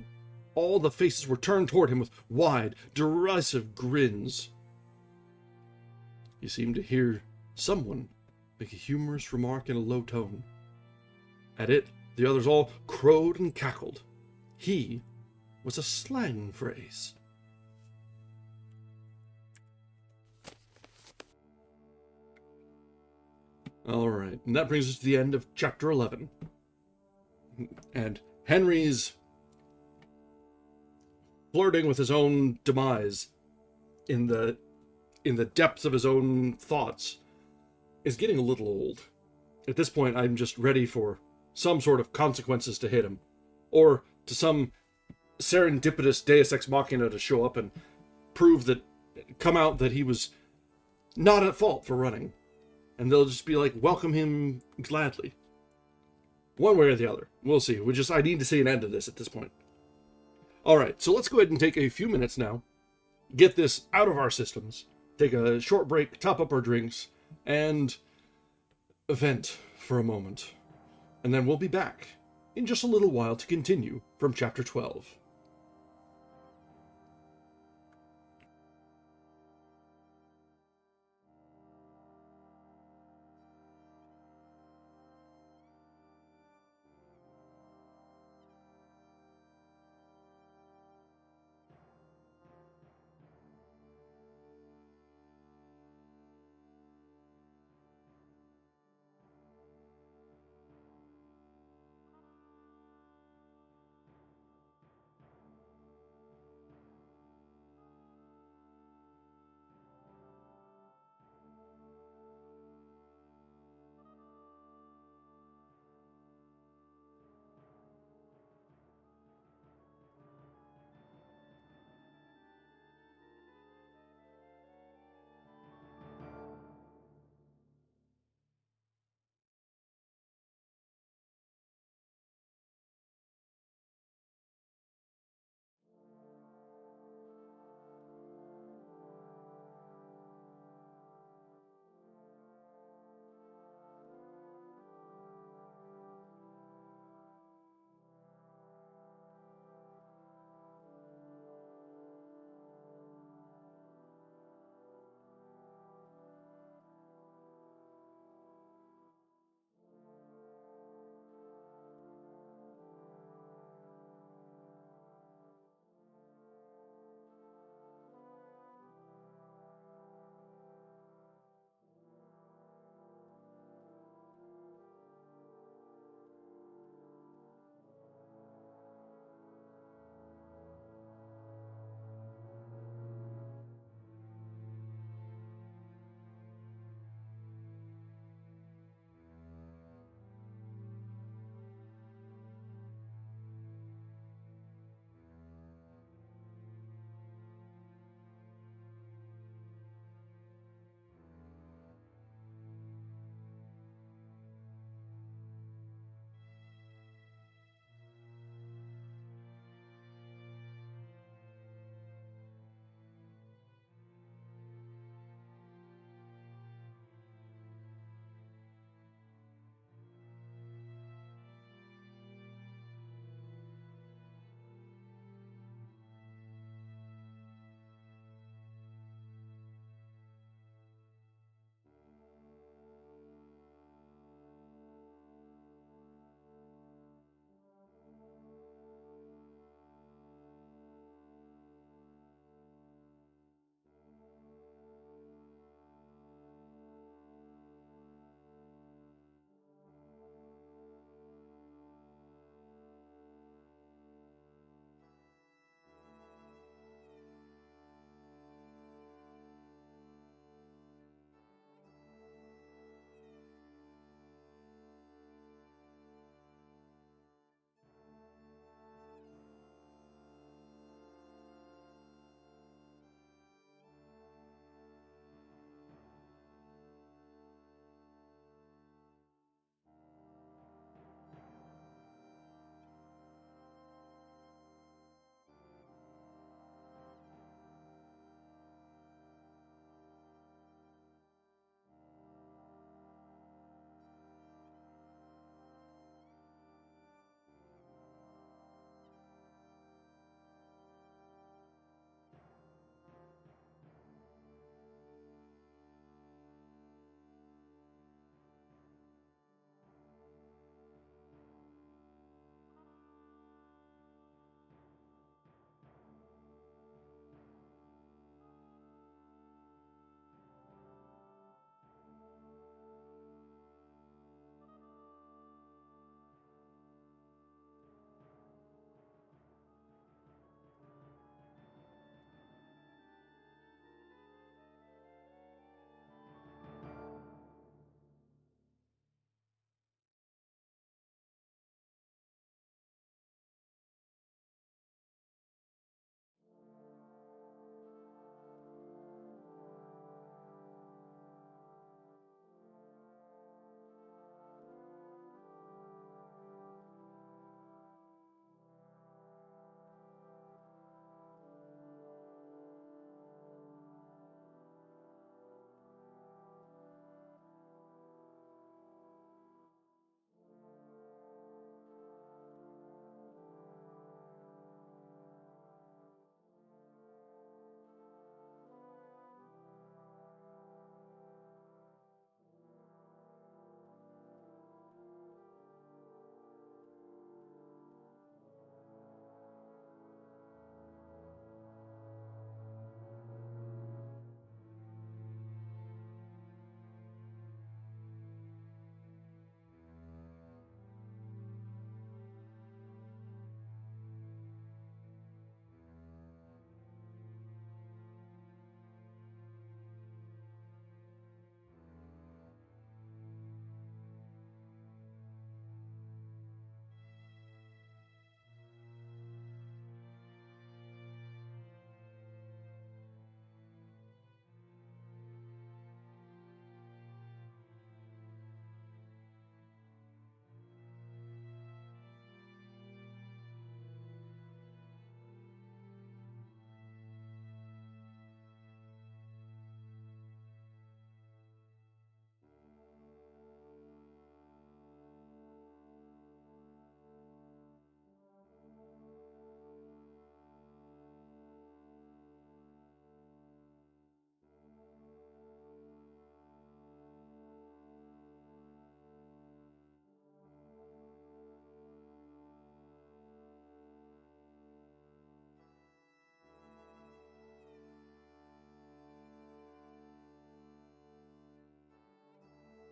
all the faces were turned toward him with wide, derisive grins. He seemed to hear someone make a humorous remark in a low tone. At it, the others all crowed and cackled. He was a slang phrase. All right, and that brings us to the end of chapter 11. And Henry's flirting with his own demise in the depths of his own thoughts is getting a little old. At this point, I'm just ready for some sort of consequences to hit him, or to some serendipitous Deus Ex Machina to show up and come out that he was not at fault for running, and they'll just be like, welcome him gladly. One way or the other. We'll see. I need to see an end to this at this point. Alright, so let's go ahead and take a few minutes now, get this out of our systems, take a short break, top up our drinks, and vent for a moment. And then we'll be back in just a little while to continue from chapter 12.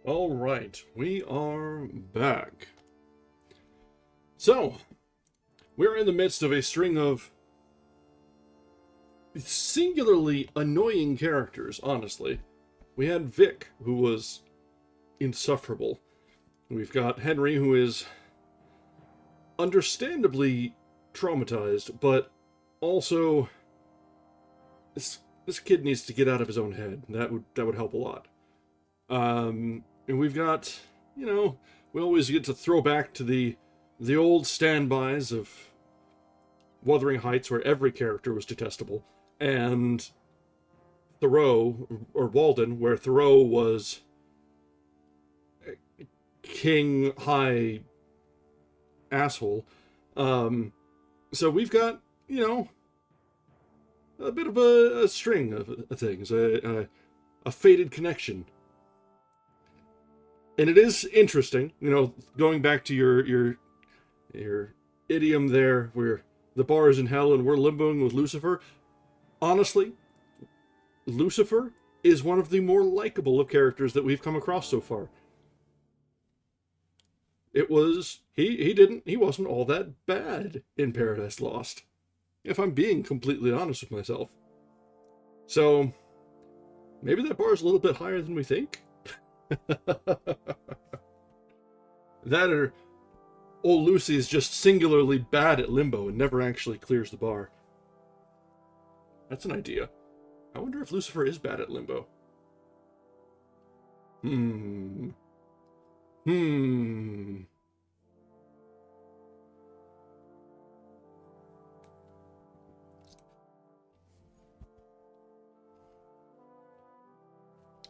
All right, we are back. So, we're in the midst of a string of singularly annoying characters, honestly. We had Vic, who was insufferable. We've got Henry, who is understandably traumatized, but also this kid needs to get out of his own head. That would help a lot. And we've got, we always get to throw back to the old standbys of Wuthering Heights, where every character was detestable, and Thoreau, or Walden, where Thoreau was king high asshole. So we've got, a bit of a string of things, a fated connection. And it is interesting, going back to your idiom there, where the bar is in hell and we're limboing with Lucifer. Honestly, Lucifer is one of the more likable of characters that we've come across so far. It was, he wasn't all that bad in Paradise Lost, if I'm being completely honest with myself. So, maybe that bar is a little bit higher than we think. That or old Lucy is just singularly bad at limbo and never actually clears the bar. That's an idea. I wonder if Lucifer is bad at limbo.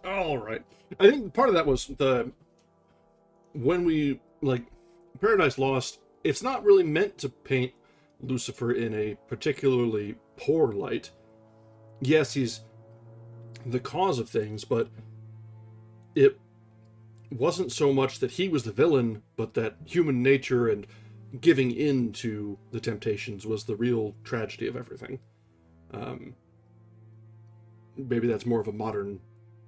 All right. I think part of that was when we, Paradise Lost, it's not really meant to paint Lucifer in a particularly poor light. Yes, he's the cause of things, but it wasn't so much that he was the villain, but that human nature and giving in to the temptations was the real tragedy of everything. Maybe that's more of a modern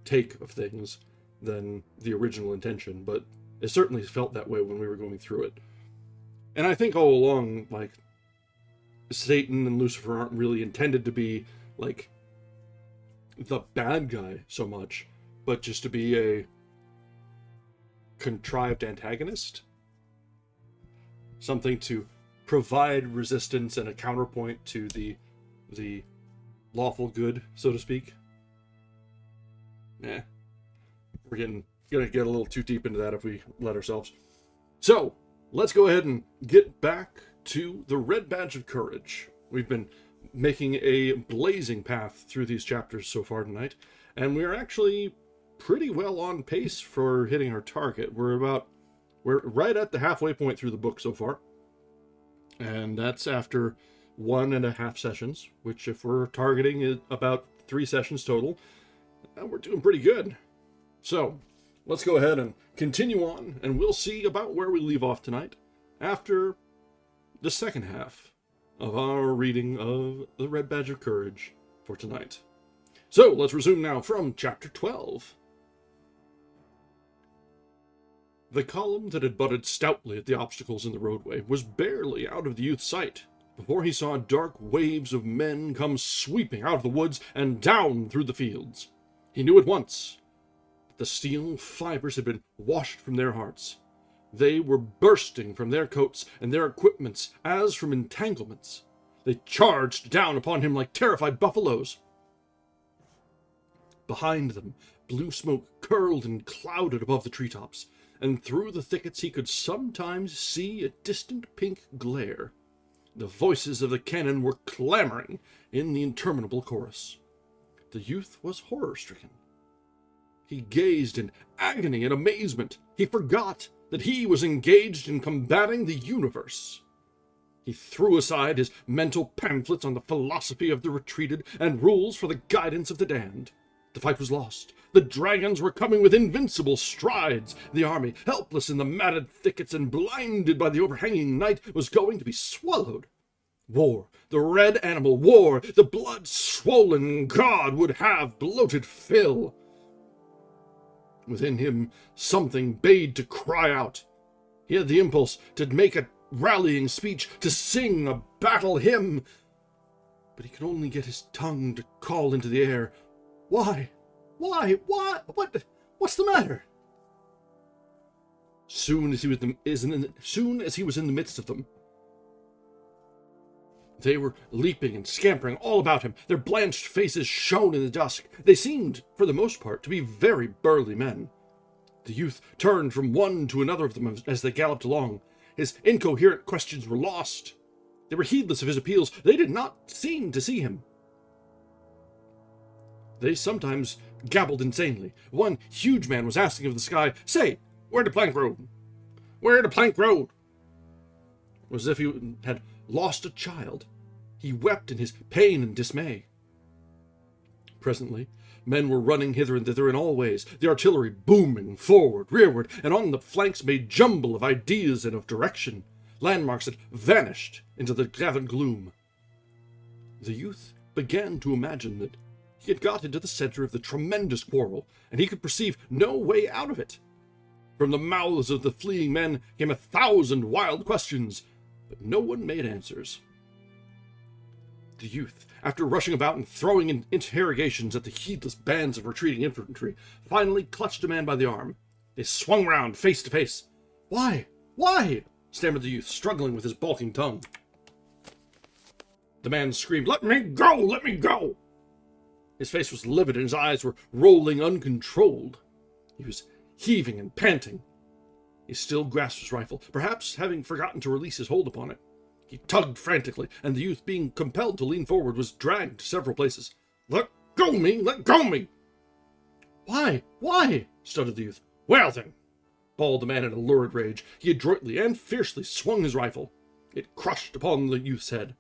take of things than the original intention, but it certainly felt that way when we were going through it. And I think all along, Satan and Lucifer aren't really intended to be, the bad guy so much, but just to be a contrived antagonist. Something to provide resistance and a counterpoint to the lawful good, so to speak. We're gonna get a little too deep into that if we let ourselves. So, let's go ahead and get back to the Red Badge of Courage. We've been making a blazing path through these chapters so far tonight, and we're actually pretty well on pace for hitting our target. We're right at the halfway point through the book so far, and that's after 1.5 sessions, which, if we're targeting it about 3 sessions total, we're doing pretty good. So, let's go ahead and continue on, and we'll see about where we leave off tonight after the second half of our reading of the Red Badge of Courage for tonight. So, let's resume now from chapter 12. The column that had butted stoutly at the obstacles in the roadway was barely out of the youth's sight before he saw dark waves of men come sweeping out of the woods and down through the fields. He knew at once that the steel fibers had been washed from their hearts. They were bursting from their coats and their equipments as from entanglements. They charged down upon him like terrified buffaloes. Behind them, blue smoke curled and clouded above the treetops, and through the thickets he could sometimes see a distant pink glare. The voices of the cannon were clamoring in the interminable chorus. The youth was horror-stricken. He gazed in agony and amazement. He forgot that he was engaged in combating the universe. He threw aside his mental pamphlets on the philosophy of the retreated and rules for the guidance of the damned. The fight was lost. The dragons were coming with invincible strides. The army, helpless in the matted thickets and blinded by the overhanging night, was going to be swallowed. War, the red animal, war, the blood-swollen god would have bloated fill. Within him, something bade to cry out. He had the impulse to make a rallying speech, to sing a battle hymn, but he could only get his tongue to call into the air, "Why? Why? What's the matter?" Soon as he was in the midst of them, they were leaping and scampering all about him. Their blanched faces shone in the dusk. They seemed, for the most part, to be very burly men. The youth turned from one to another of them as they galloped along. His incoherent questions were lost. They were heedless of his appeals. They did not seem to see him. They sometimes gabbled insanely. One huge man was asking of the sky, "Say, where the plank road? Where the plank road?" It was as if he had lost a child. He wept in his pain and dismay. Presently, men were running hither and thither in all ways, the artillery booming forward, rearward, and on the flanks made jumble of ideas and of direction. Landmarks had vanished into the gathered gloom. The youth began to imagine that he had got into the center of the tremendous quarrel, and he could perceive no way out of it. From the mouths of the fleeing men came 1,000 wild questions, but no one made answers. The youth, after rushing about and throwing in interrogations at the heedless bands of retreating infantry, finally clutched a man by the arm. They swung round, face to face. "Why? Why?" stammered the youth, struggling with his balking tongue. The man screamed, "Let me go! Let me go!" His face was livid and his eyes were rolling uncontrolled. He was heaving and panting. He still grasped his rifle, perhaps having forgotten to release his hold upon it. He tugged frantically, and the youth, being compelled to lean forward, was dragged to several places. "Let go me! Let go me!" "Why? Why?" stuttered the youth. "Well then," bawled the man in a lurid rage. He adroitly and fiercely swung his rifle. It crushed upon the youth's head.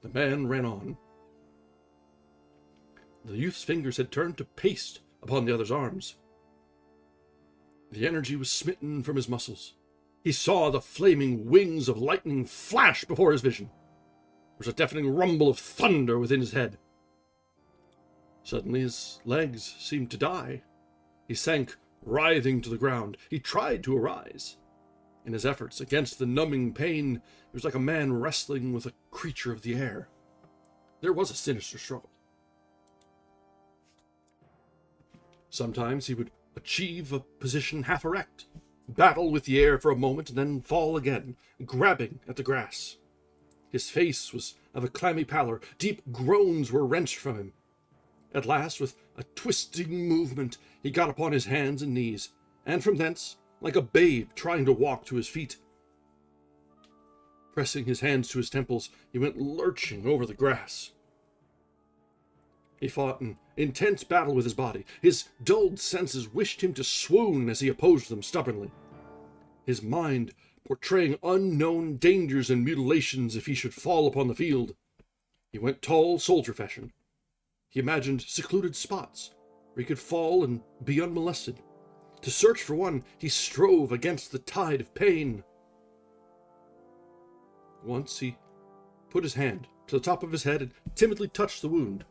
The man ran on. The youth's fingers had turned to paste upon the other's arms. The energy was smitten from his muscles. He saw the flaming wings of lightning flash before his vision. There was a deafening rumble of thunder within his head. Suddenly his legs seemed to die. He sank, writhing to the ground. He tried to arise. In his efforts against the numbing pain, it was like a man wrestling with a creature of the air. There was a sinister struggle. Sometimes he would achieve a position half erect, battle with the air for a moment, and then fall again, grabbing at the grass. His face was of a clammy pallor. Deep groans were wrenched from him. At last, with a twisting movement, he got upon his hands and knees, and from thence, like a babe trying to walk, to his feet. Pressing his hands to his temples, he went lurching over the grass. He fought an intense battle with his body. His dulled senses wished him to swoon as he opposed them stubbornly. His mind portraying unknown dangers and mutilations if he should fall upon the field. He went tall soldier fashion. He imagined secluded spots where he could fall and be unmolested. To search for one, he strove against the tide of pain. Once he put his hand to the top of his head and timidly touched the wound.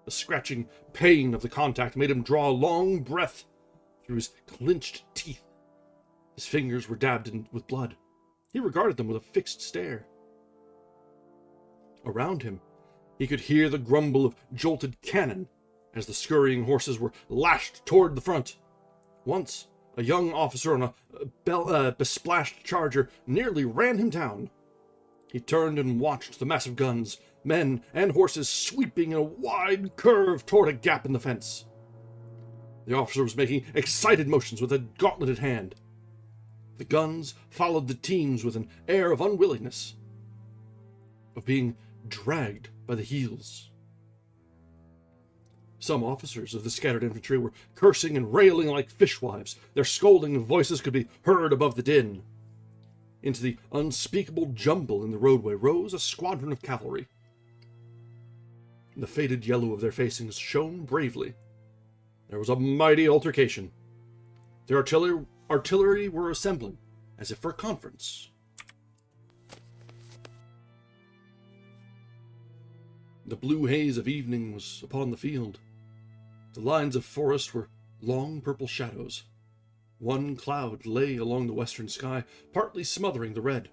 The scratching pain of the contact made him draw a long breath through his clenched teeth. His fingers were dabbed with blood. He regarded them with a fixed stare. Around him, he could hear the grumble of jolted cannon as the scurrying horses were lashed toward the front. Once, a young officer on a besplashed charger nearly ran him down. He turned and watched the massive guns, men and horses sweeping in a wide curve toward a gap in the fence. The officer was making excited motions with a gauntleted hand. The guns followed the teams with an air of unwillingness, of being dragged by the heels. Some officers of the scattered infantry were cursing and railing like fishwives. Their scolding voices could be heard above the din. Into the unspeakable jumble in the roadway rose a squadron of cavalry. The faded yellow of their facings shone bravely. There was a mighty altercation. Their artillery were assembling, as if for a conference. The blue haze of evening was upon the field. The lines of forest were long purple shadows. One cloud lay along the western sky, partly smothering the red.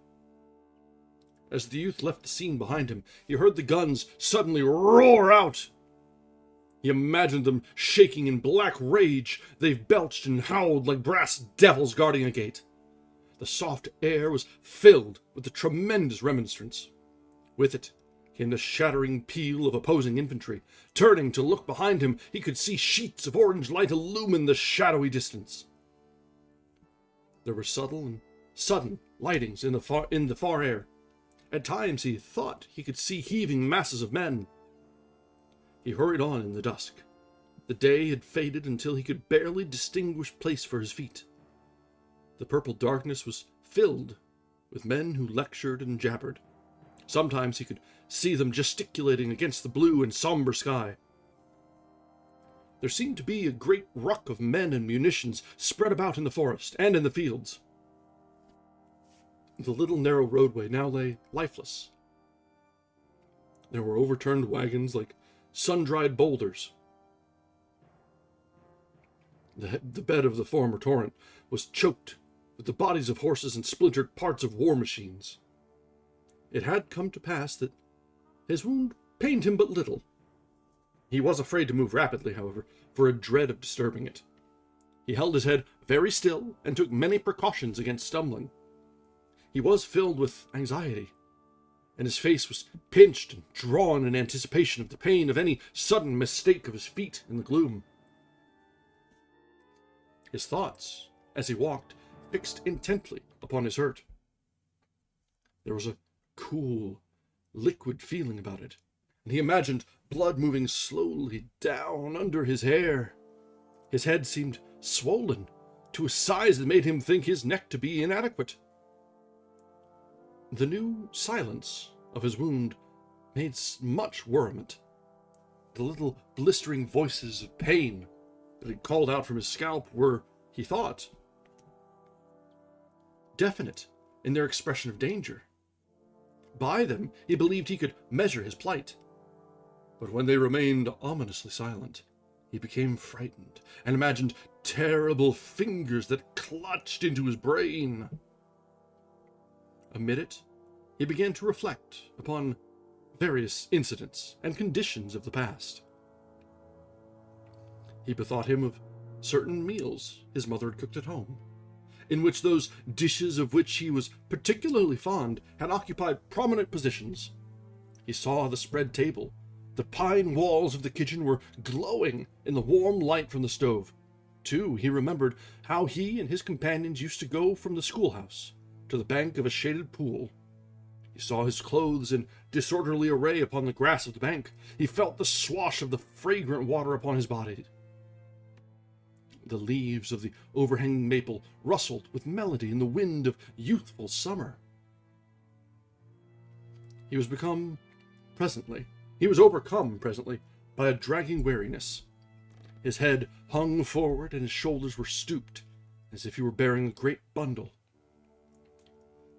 As the youth left the scene behind him, he heard the guns suddenly roar out. He imagined them shaking in black rage. They belched and howled like brass devils guarding a gate. The soft air was filled with the tremendous remonstrance. With it came the shattering peal of opposing infantry. Turning to look behind him, he could see sheets of orange light illumine the shadowy distance. There were subtle and sudden lightings in the far air. At times he thought he could see heaving masses of men. He hurried on in the dusk. The day had faded until he could barely distinguish place for his feet. The purple darkness was filled with men who lectured and jabbered. Sometimes he could see them gesticulating against the blue and somber sky. There seemed to be a great ruck of men and munitions spread about in the forest and in the fields. The little narrow roadway now lay lifeless. There were overturned wagons like sun-dried boulders. The bed of the former torrent was choked with the bodies of horses and splintered parts of war machines. It had come to pass that his wound pained him but little. He was afraid to move rapidly, however, for a dread of disturbing it. He held his head very still and took many precautions against stumbling. He was filled with anxiety, and his face was pinched and drawn in anticipation of the pain of any sudden mistake of his feet in the gloom. His thoughts, as he walked, fixed intently upon his hurt. There was a cool, liquid feeling about it, and he imagined blood moving slowly down under his hair. His head seemed swollen to a size that made him think his neck to be inadequate. The new silence of his wound made much worriment. The little blistering voices of pain that had called out from his scalp were, he thought, definite in their expression of danger. By them he believed he could measure his plight. But when they remained ominously silent, he became frightened and imagined terrible fingers that clutched into his brain. Amid it, he began to reflect upon various incidents and conditions of the past. He bethought him of certain meals his mother had cooked at home, in which those dishes of which he was particularly fond had occupied prominent positions. He saw the spread table. The pine walls of the kitchen were glowing in the warm light from the stove. Too, he remembered how he and his companions used to go from the schoolhouse to the bank of a shaded pool. He saw his clothes in disorderly array upon the grass of the bank. He felt the swash of the fragrant water upon his body. The leaves of the overhanging maple rustled with melody in the wind of youthful summer. He was overcome presently by a dragging weariness. His head hung forward and his shoulders were stooped, as if he were bearing a great bundle.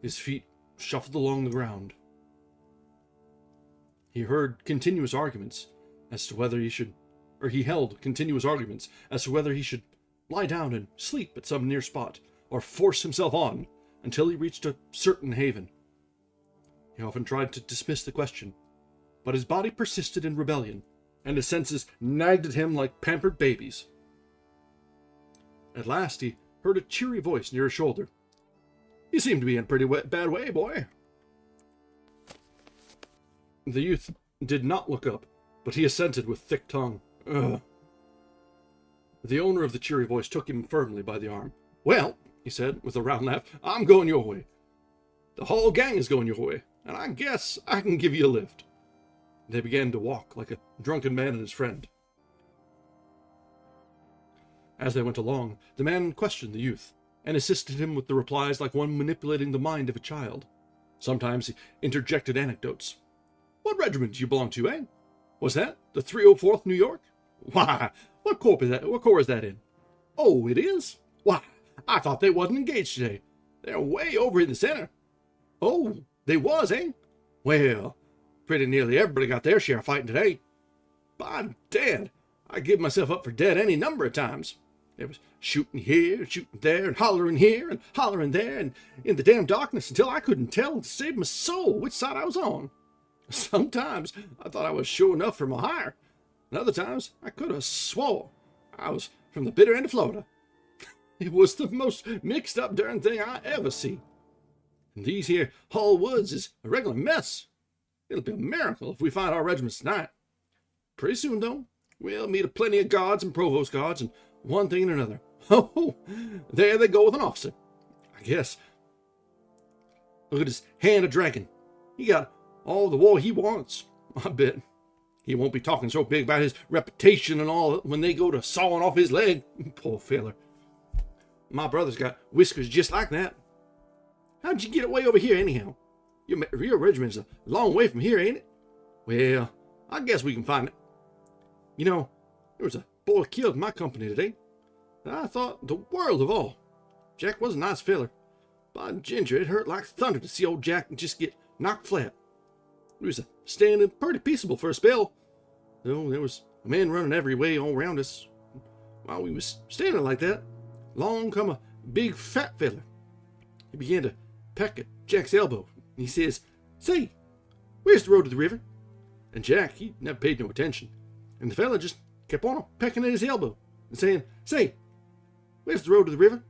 His feet shuffled along the ground. He held continuous arguments as to whether he should lie down and sleep at some near spot, or force himself on until he reached a certain haven. He often tried to dismiss the question, but his body persisted in rebellion, and his senses nagged at him like pampered babies. At last he heard a cheery voice near his shoulder. "You seem to be in a pretty bad way, boy." The youth did not look up, but he assented with thick tongue. "Ugh." The owner of the cheery voice took him firmly by the arm. "Well," he said, with a round laugh, "I'm going your way. The whole gang is going your way, and I guess I can give you a lift." They began to walk like a drunken man and his friend. As they went along, the man questioned the youth, and assisted him with the replies like one manipulating the mind of a child. Sometimes he interjected anecdotes. "What regiment do you belong to, eh? Was that the 304th New York? Why, what corps is that in? Oh, it is? Why, I thought they wasn't engaged today. They're way over in the center. Oh, they was, eh? Well, pretty nearly everybody got their share of fighting today. By dad, I'd give myself up for dead any number of times. There was shooting here, shooting there, and hollering there, and in the damn darkness until I couldn't tell to save my soul which side I was on. Sometimes I thought I was sure enough for my hire, and other times I could have swore I was from the bitter end of Florida. It was the most mixed up darn thing I ever see. And these here Hull woods is a regular mess. It'll be a miracle if we find our regiments tonight. Pretty soon, though, we'll meet a plenty of guards and provost guards and one thing and another. Oh, there they go with an officer, I guess. Look at his hand of dragon. He got all the war he wants. I bet he won't be talking so big about his reputation and all when they go to sawing off his leg. Poor feller. My brother's got whiskers just like that. How'd you get away over here anyhow? Your regiment's a long way from here, ain't it? Well, I guess we can find it. You know, there was a boy killed in my company today, and I thought the world of all. Jack was a nice feller. By ginger, it hurt like thunder to see old Jack just get knocked flat. He was standing pretty peaceable for a spell, though there was a man running every way all around us. While we was standing like that, along come a big fat feller. He began to peck at Jack's elbow, and he says, "Say, where's the road to the river?" And Jack, he never paid no attention, and the fella just kept on pecking at his elbow and saying, "Say, where's the road to the river?"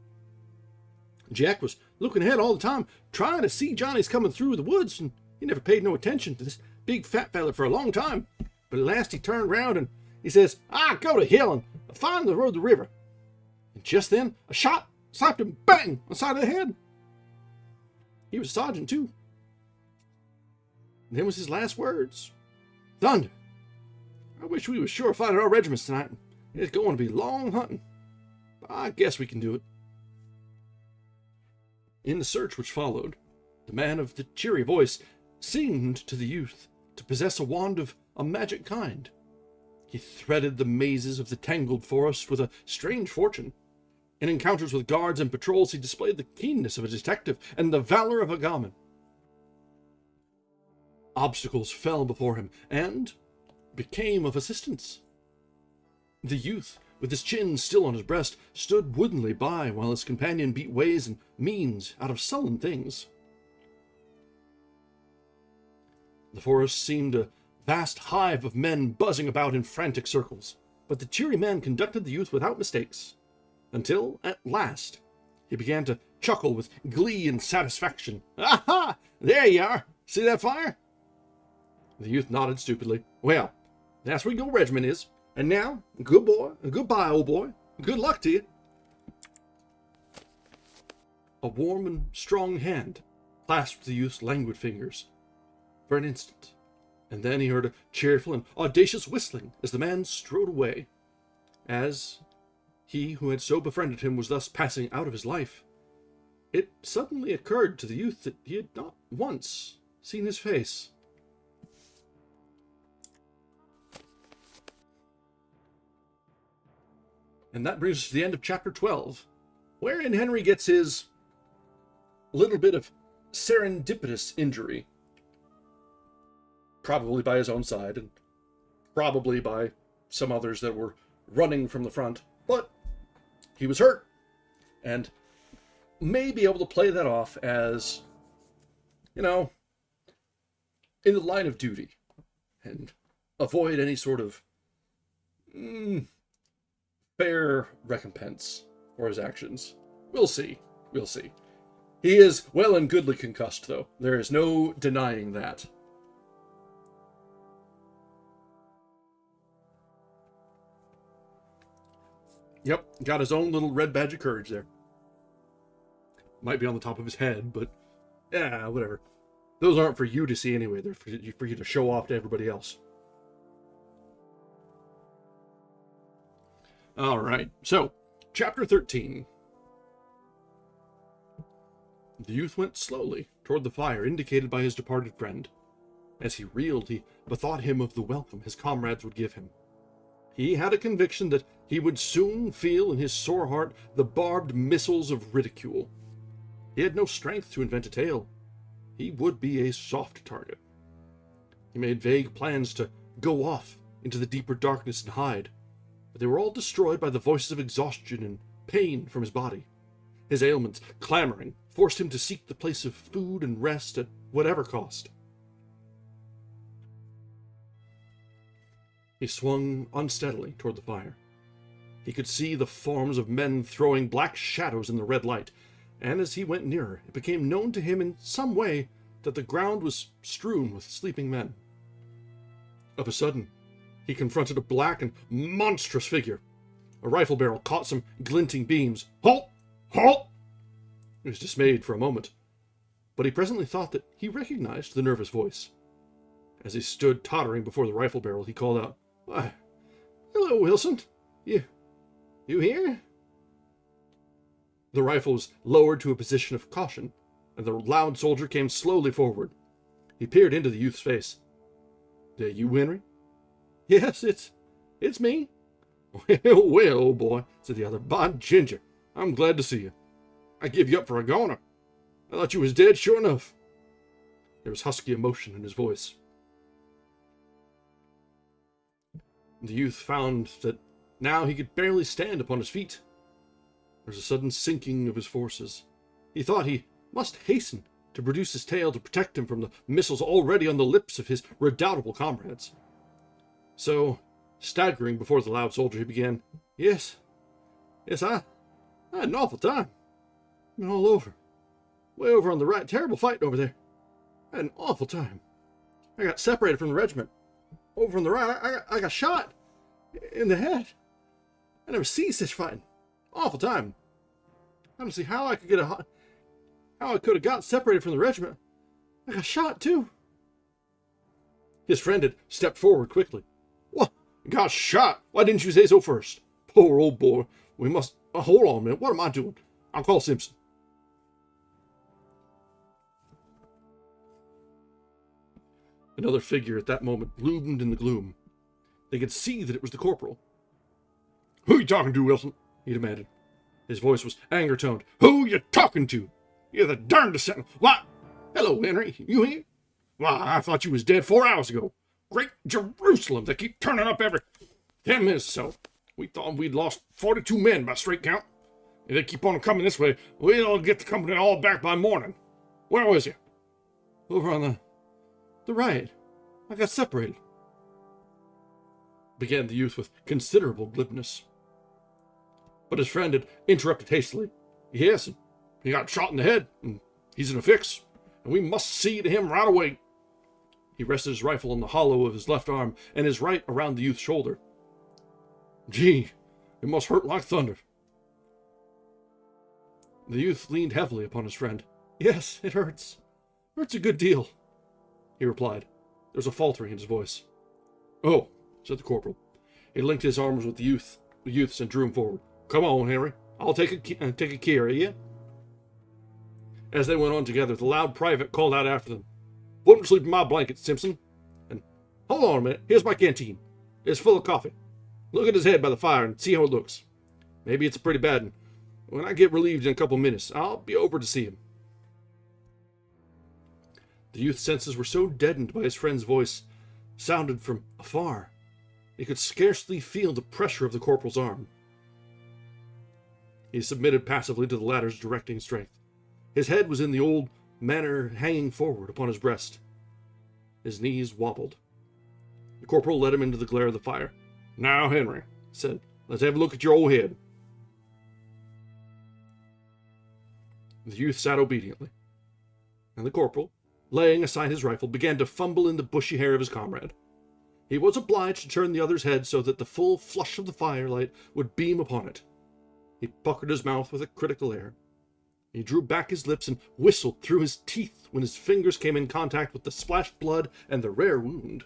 Jack was looking ahead all the time, trying to see Johnny's coming through the woods, and he never paid no attention to this big fat fella for a long time. But at last he turned round and he says, "Go to hell and find the road to the river." And just then a shot slapped him bang on the side of the head. He was a sergeant too. And then was his last words. "Thunder. I wish we was sure of finding our regiments tonight. It's going to be long hunting. But I guess we can do it." In the search which followed, the man of the cheery voice seemed to the youth to possess a wand of a magic kind. He threaded the mazes of the tangled forest with a strange fortune. In encounters with guards and patrols, he displayed the keenness of a detective and the valor of a gamin. Obstacles fell before him and became of assistance. The youth, with his chin still on his breast, stood woodenly by while his companion beat ways and means out of sullen things. The forest seemed a vast hive of men buzzing about in frantic circles, but the cheery man conducted the youth without mistakes, until, at last, he began to chuckle with glee and satisfaction. "Aha! There you are! See that fire?" The youth nodded stupidly. "Well, that's where your regiment is. And now, good boy, and goodbye, old boy. Good luck to you." A warm and strong hand clasped the youth's languid fingers for an instant, and then he heard a cheerful and audacious whistling as the man strode away. As he who had so befriended him was thus passing out of his life, it suddenly occurred to the youth that he had not once seen his face. And that brings us to the end of chapter 12, wherein Henry gets his little bit of serendipitous injury. Probably by his own side, and probably by some others that were running from the front. But he was hurt, and may be able to play that off as, in the line of duty, and avoid any sort of fair recompense for his actions. We'll see. He is well and goodly concussed, though. There is no denying that. Yep, got his own little red badge of courage there. Might be on the top of his head, but yeah, whatever. Those aren't for you to see anyway. They're for you to show off to everybody else. All right, so chapter 13. The youth went slowly toward the fire indicated by his departed friend. As he reeled, he bethought him of the welcome his comrades would give him. He had a conviction that he would soon feel in his sore heart the barbed missiles of ridicule. He had no strength to invent a tale. He would be a soft target. He made vague plans to go off into the deeper darkness and hide. but they were all destroyed by the voices of exhaustion and pain from his body. His ailments, clamoring, forced him to seek the place of food and rest at whatever cost. He swung unsteadily toward the fire. He could see the forms of men throwing black shadows in the red light, and as he went nearer, it became known to him in some way that the ground was strewn with sleeping men. Of a sudden, he confronted a black and monstrous figure. A rifle barrel caught some glinting beams. "Halt! Halt!" He was dismayed for a moment, but he presently thought that he recognized the nervous voice. As he stood tottering before the rifle barrel, he called out, "Why, hello, Wilson. You here?" The rifle was lowered to a position of caution, and the loud soldier came slowly forward. He peered into the youth's face. "That you, Henry?" "Yes, it's me." Well, old boy," said the other. "By ginger, I'm glad to see you. I give you up for a goner. I thought you was dead, sure enough." There was husky emotion in his voice. The youth found that now he could barely stand upon his feet. There was a sudden sinking of his forces. He thought he must hasten to produce his tale to protect him from the missiles already on the lips of his redoubtable comrades. So, staggering before the loud soldier, he began, Yes, I had an awful time. Been all over. Way over on the right. Terrible fight over there. I had an awful time. I got separated from the regiment. Over on the right, I got shot in the head. I never seen such fighting. Awful time. I don't see how I could have got separated from the regiment. I got shot too. His friend had stepped forward quickly. "What? You got shot? Why didn't you say so first? Poor old boy. We must... hold on a minute. What am I doing? I'll call Simpson." Another figure at that moment loomed in the gloom. They could see that it was the corporal. "Who you talking to, Wilson?" he demanded. His voice was anger-toned. "Who you talking to? You're the darndest sentinel. Why, hello, Henry. You here? Why, I thought you was dead 4 hours ago. Great Jerusalem, they keep turning up every 10 minutes or so. We thought we'd lost 42 men by straight count. If they keep on coming this way, we'll get the company all back by morning. Where was you?" "Over on the right. I got separated," began the youth with considerable glibness. But his friend had interrupted hastily. "Yes, he got shot in the head, and he's in a fix, and we must see to him right away." He rested his rifle on the hollow of his left arm, and his right around the youth's shoulder. "Gee, it must hurt like thunder." The youth leaned heavily upon his friend. "Yes, it hurts. Hurts a good deal," he replied. There was a faltering in his voice. "Oh," said the corporal. He linked his arms with the youth's and drew him forward. "Come on, Henry. I'll take care of you." As they went on together, the loud private called out after them, "Put him to sleep in my blanket, Simpson. And hold on a minute. Here's my canteen. It's full of coffee. Look at his head by the fire and see how it looks. Maybe it's a pretty bad one. When I get relieved in a couple minutes, I'll be over to see him." The youth's senses were so deadened by his friend's voice, sounded from afar, he could scarcely feel the pressure of the corporal's arm. He submitted passively to the latter's directing strength. His head was in the old manner hanging forward upon his breast. His knees wobbled. The corporal led him into the glare of the fire. "Now, Henry," he said, "let's have a look at your old head." The youth sat obediently, and the corporal, laying aside his rifle, began to fumble in the bushy hair of his comrade. He was obliged to turn the other's head so that the full flush of the firelight would beam upon it. He puckered his mouth with a critical air. He drew back his lips and whistled through his teeth when his fingers came in contact with the splashed blood and the rare wound.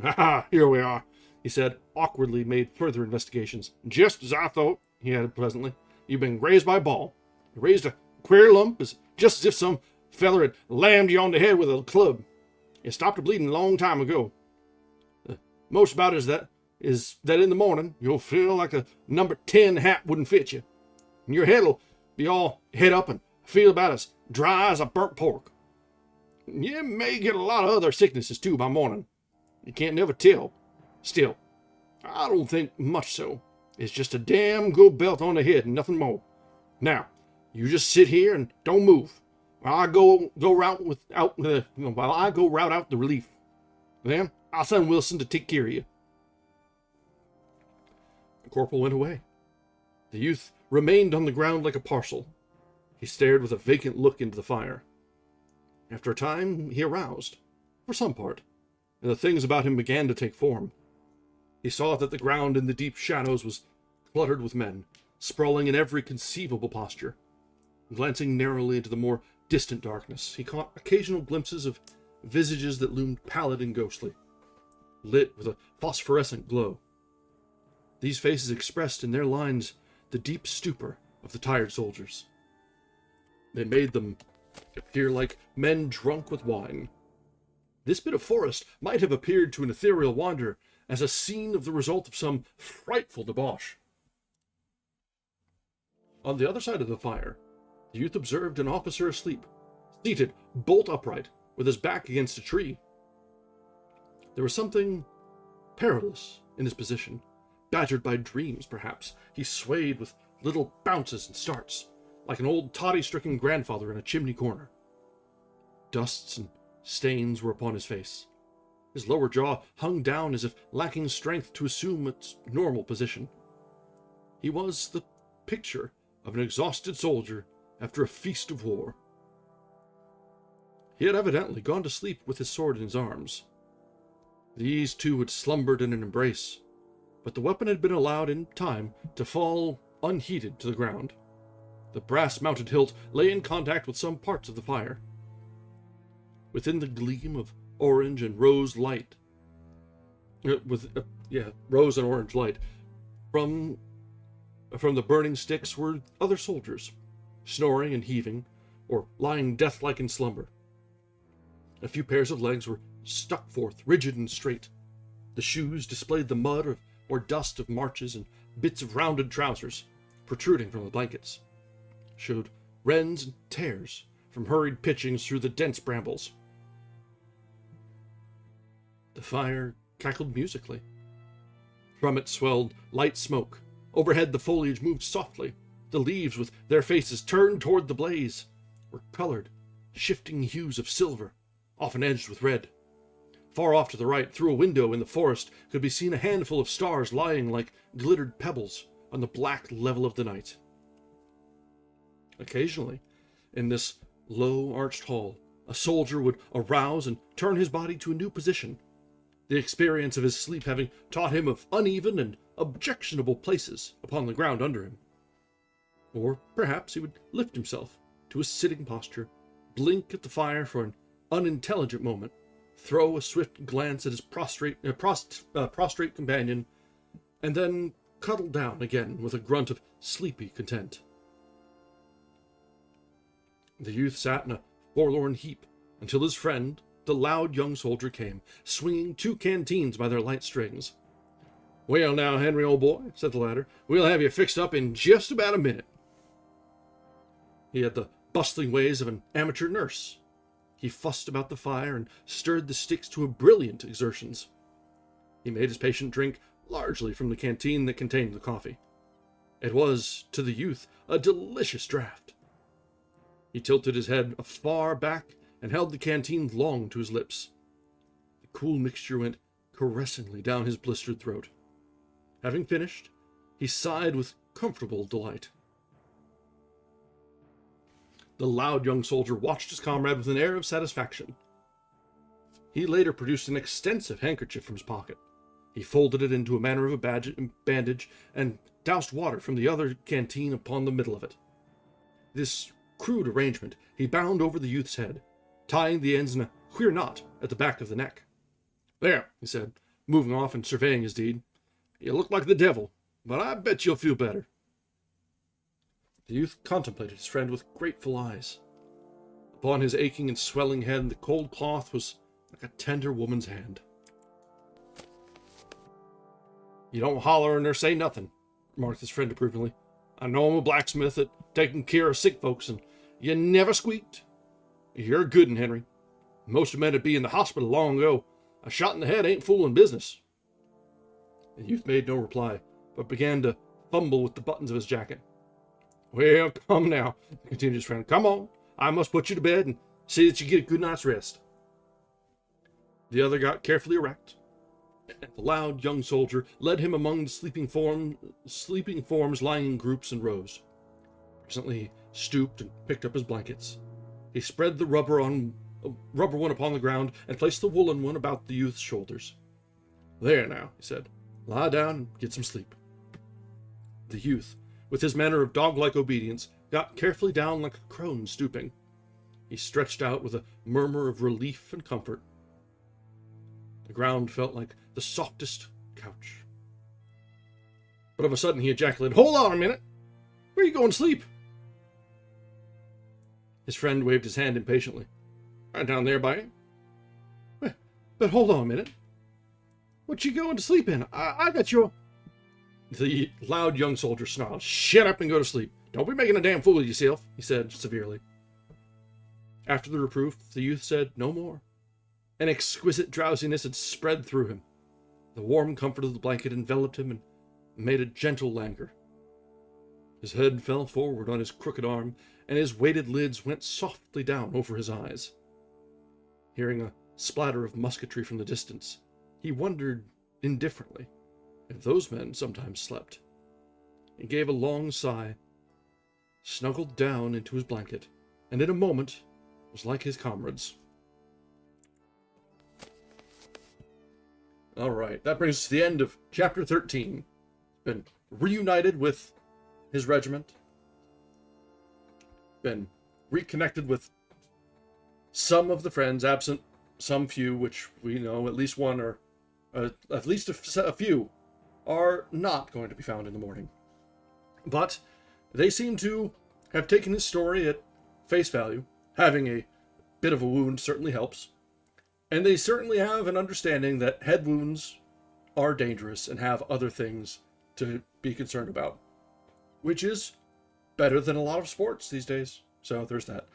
"Ha! Here we are," he said, awkwardly made further investigations. "Just as I thought," he added pleasantly. "You've been grazed by a ball. You raised a queer lump, just as if some feller had lammed you on the head with a club. It stopped the bleeding a long time ago. Most about it is that in the morning you'll feel like a number 10 hat wouldn't fit you, and your head'll be all head up and feel about as dry as a burnt pork. You may get a lot of other sicknesses too by morning. You can't never tell. Still, I don't think much so. It's just a damn good belt on the head and nothing more. Now, you just sit here and don't move while I go route out the relief. Then I'll send Wilson to take care of you." The corporal went away. The youth remained on the ground like a parcel. He stared with a vacant look into the fire. After a time, he aroused, for some part, and the things about him began to take form. He saw that the ground in the deep shadows was cluttered with men, sprawling in every conceivable posture. Glancing narrowly into the more distant darkness, he caught occasional glimpses of visages that loomed pallid and ghostly, lit with a phosphorescent glow. These faces expressed in their lines the deep stupor of the tired soldiers. They made them appear like men drunk with wine. This bit of forest might have appeared to an ethereal wanderer as a scene of the result of some frightful debauch. On the other side of the fire, the youth observed an officer asleep, seated bolt upright, with his back against a tree. There was something perilous in his position. Battered by dreams, perhaps, he swayed with little bounces and starts, like an old toddy-stricken grandfather in a chimney corner. Dusts and stains were upon his face. His lower jaw hung down as if lacking strength to assume its normal position. He was the picture of an exhausted soldier after a feast of war. He had evidently gone to sleep with his sword in his arms. These two had slumbered in an embrace, but the weapon had been allowed in time to fall unheeded to the ground. The brass-mounted hilt lay in contact with some parts of the fire. Within the gleam of orange and rose light, rose and orange light, from the burning sticks were other soldiers, snoring and heaving, or lying death-like in slumber. A few pairs of legs were stuck forth, rigid and straight. The shoes displayed the mud or dust of marches, and bits of rounded trousers, protruding from the blankets, showed rends and tears from hurried pitchings through the dense brambles. The fire cackled musically. From it swelled light smoke. Overhead the foliage moved softly. The leaves, with their faces turned toward the blaze, were colored, shifting hues of silver, often edged with red. Far off to the right, through a window in the forest, could be seen a handful of stars lying like glittered pebbles on the black level of the night. Occasionally, in this low arched hall, a soldier would arouse and turn his body to a new position, the experience of his sleep having taught him of uneven and objectionable places upon the ground under him. Or perhaps he would lift himself to a sitting posture, blink at the fire for an unintelligent moment, throw a swift glance at his prostrate companion, and then cuddle down again with a grunt of sleepy content. The youth sat in a forlorn heap until his friend, the loud young soldier, came, swinging 2 canteens by their light strings. "Well now, Henry, old boy," said the latter, "we'll have you fixed up in just about a minute." He had the bustling ways of an amateur nurse. He fussed about the fire and stirred the sticks to a brilliant exertions. He made his patient drink largely from the canteen that contained the coffee. It was, to the youth, a delicious draught. He tilted his head far back and held the canteen long to his lips. The cool mixture went caressingly down his blistered throat. Having finished, he sighed with comfortable delight. The loud young soldier watched his comrade with an air of satisfaction. He later produced an extensive handkerchief from his pocket. He folded it into a manner of a bandage and doused water from the other canteen upon the middle of it. This crude arrangement he bound over the youth's head, tying the ends in a queer knot at the back of the neck. "There," he said, moving off and surveying his deed. "You look like the devil, but I bet you'll feel better." The youth contemplated his friend with grateful eyes. Upon his aching and swelling head, the cold cloth was like a tender woman's hand. "You don't holler nor say nothing," remarked his friend approvingly. "I know I'm a blacksmith at taking care of sick folks, and you never squeaked. You're a good 'un, Henry. Most men would be in the hospital long ago. A shot in the head ain't fooling business." The youth made no reply, but began to fumble with the buttons of his jacket. "Well, come now," continued his friend. "Come on. I must put you to bed and see that you get a good night's rest." The other got carefully erect, and the loud young soldier led him among the sleeping forms lying in groups and rows. Presently he stooped and picked up his blankets. He spread the rubber one upon the ground and placed the woolen one about the youth's shoulders. "There now," he said. "Lie down and get some sleep." The youth, with his manner of dog-like obedience, got carefully down like a crone stooping. He stretched out with a murmur of relief and comfort. The ground felt like the softest couch. But of a sudden he ejaculated, "Hold on a minute! Where are you going to sleep?" His friend waved his hand impatiently. "Right down there by you." But hold on a minute. What you going to sleep in? I got your..." The loud young soldier snarled. "Shut up and go to sleep. Don't be making a damn fool of yourself," he said severely. After the reproof, the youth said no more. An exquisite drowsiness had spread through him. The warm comfort of the blanket enveloped him and made a gentle languor. His head fell forward on his crooked arm, and his weighted lids went softly down over his eyes. Hearing a splatter of musketry from the distance, he wondered indifferently if those men sometimes slept. He gave a long sigh, snuggled down into his blanket, and in a moment was like his comrades. All right, that brings us to the end of chapter 13. Been reunited with his regiment. Been reconnected with some of the friends, absent some few, which we know at least one or at least a few are not going to be found in the morning. But they seem to have taken his story at face value. Having a bit of a wound certainly helps. And they certainly have an understanding that head wounds are dangerous and have other things to be concerned about, which is better than a lot of sports these days. So there's that.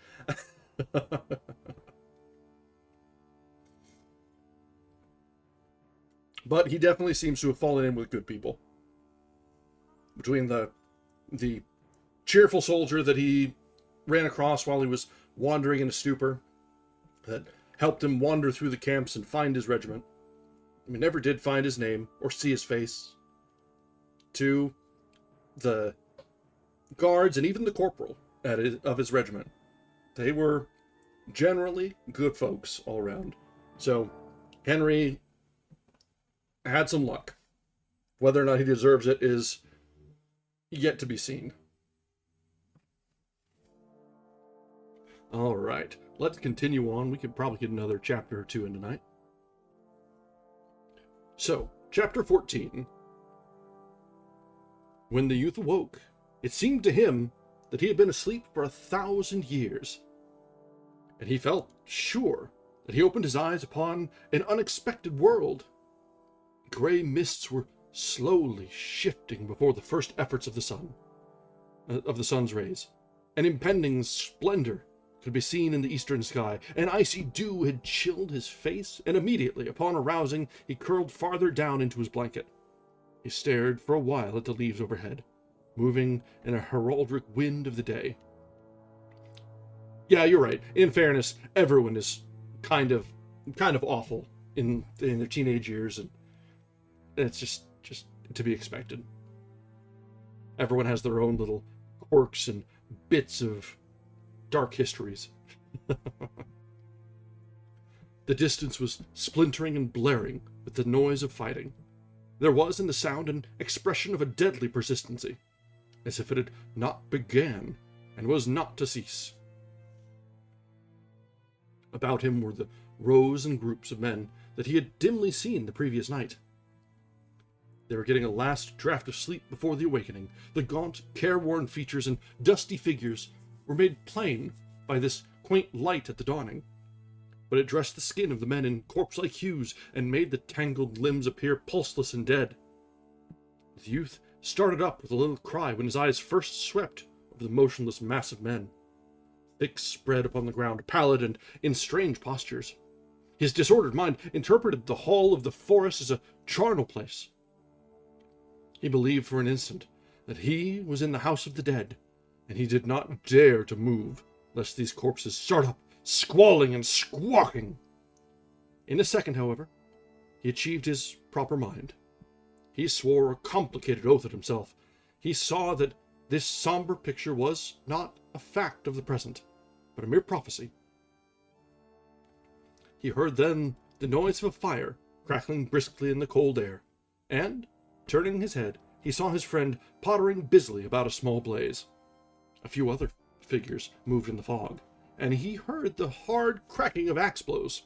But he definitely seems to have fallen in with good people. Between the cheerful soldier that he ran across while he was wandering in a stupor, that helped him wander through the camps and find his regiment. We never did find his name or see his face. To the guards and even the corporal of his regiment. They were generally good folks all around. So Henry had some luck. Whether or not he deserves it is yet to be seen. All right, let's continue on. We could probably get another chapter or two in tonight. So, chapter 14. When the youth awoke, it seemed to him that he had been asleep for 1,000 years, and he felt sure that he opened his eyes upon an unexpected world. Gray mists were slowly shifting before the first efforts of the sun's rays. An impending splendor could be seen in the eastern sky. An icy dew had chilled his face, and immediately, upon arousing, he curled farther down into his blanket. He stared for a while at the leaves overhead, moving in a heraldic wind of the day. Yeah, you're right. In fairness, everyone is kind of awful in their teenage years, and it's just to be expected. Everyone has their own little quirks and bits of dark histories. The distance was splintering and blaring with the noise of fighting. There was in the sound an expression of a deadly persistency, as if it had not began and was not to cease. About him were the rows and groups of men that he had dimly seen the previous night. They were getting a last draught of sleep before the awakening. The gaunt, careworn features and dusty figures were made plain by this quaint light at the dawning, but it dressed the skin of the men in corpse-like hues and made the tangled limbs appear pulseless and dead. The youth started up with a little cry when his eyes first swept over the motionless mass of men, thick spread upon the ground, pallid and in strange postures. His disordered mind interpreted the hall of the forest as a charnel place. He believed for an instant that he was in the house of the dead, and he did not dare to move, lest these corpses start up, squalling and squawking. In a second, however, he achieved his proper mind. He swore a complicated oath at himself. He saw that this somber picture was not a fact of the present, but a mere prophecy. He heard then the noise of a fire crackling briskly in the cold air, and, turning his head, he saw his friend pottering busily about a small blaze. A few other figures moved in the fog, and he heard the hard cracking of axe blows.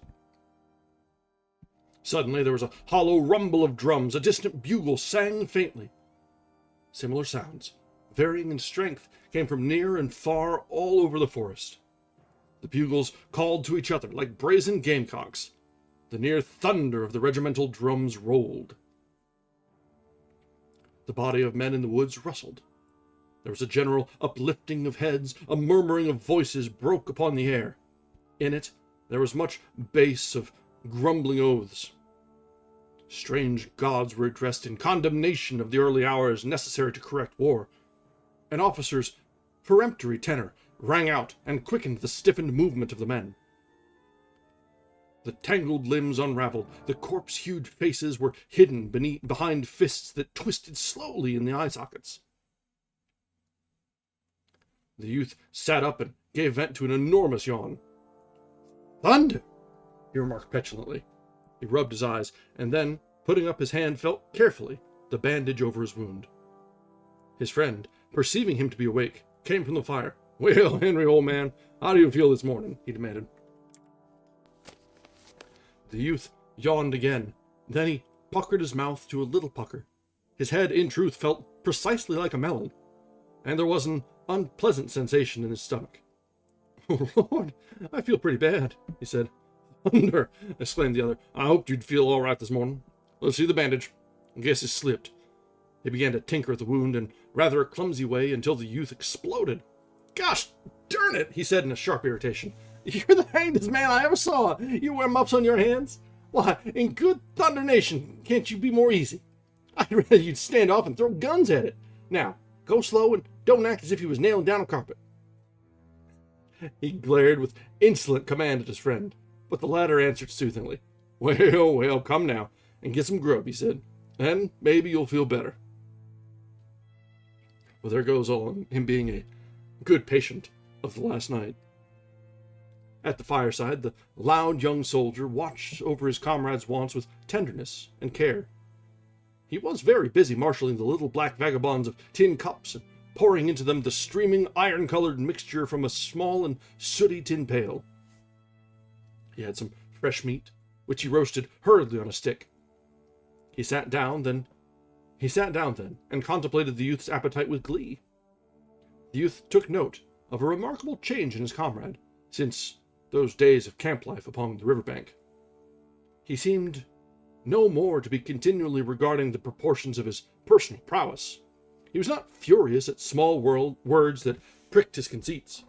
Suddenly there was a hollow rumble of drums. A distant bugle sang faintly. Similar sounds, varying in strength, came from near and far all over the forest. The bugles called to each other like brazen gamecocks. The near thunder of the regimental drums rolled. The body of men in the woods rustled. There was a general uplifting of heads. A murmuring of voices broke upon the air. In it there was much bass of grumbling oaths. Strange gods were addressed in condemnation of the early hours necessary to correct war. An officer's peremptory tenor rang out and quickened the stiffened movement of the men. The tangled limbs unraveled. The corpse-hued faces were hidden behind fists that twisted slowly in the eye sockets. The youth sat up and gave vent to an enormous yawn. "Thunder!" he remarked petulantly. He rubbed his eyes, and then, putting up his hand, felt carefully the bandage over his wound. His friend, perceiving him to be awake, came from the fire. "Well, Henry, old man, how do you feel this morning?" he demanded. The youth yawned again. Then he puckered his mouth to a little pucker. His head, in truth, felt precisely like a melon, and there was an unpleasant sensation in his stomach. "Oh, Lord, I feel pretty bad," he said. "Thunder!" exclaimed the other. "I hoped you'd feel all right this morning. Let's see the bandage. I guess it slipped." He began to tinker at the wound in rather a clumsy way until the youth exploded. "Gosh darn it," he said in a sharp irritation. "You're the hangest man I ever saw. You wear muffs on your hands? Why, in good thunder nation, can't you be more easy? I'd rather you'd stand off and throw guns at it. Now, go slow and don't act as if you was nailing down a carpet." He glared with insolent command at his friend, but the latter answered soothingly. "Well, well, come now, and get some grub," he said. "Then maybe you'll feel better." Well, there goes on him being a good patient of the last night. At the fireside, the loud young soldier watched over his comrade's wants with tenderness and care. He was very busy marshalling the little black vagabonds of tin cups and pouring into them the streaming iron-colored mixture from a small and sooty tin pail. He had some fresh meat, which he roasted hurriedly on a stick. He sat down then, and contemplated the youth's appetite with glee. The youth took note of a remarkable change in his comrade since those days of camp life upon the riverbank. He seemed no more to be continually regarding the proportions of his personal prowess. He was not furious at small words that pricked his conceits.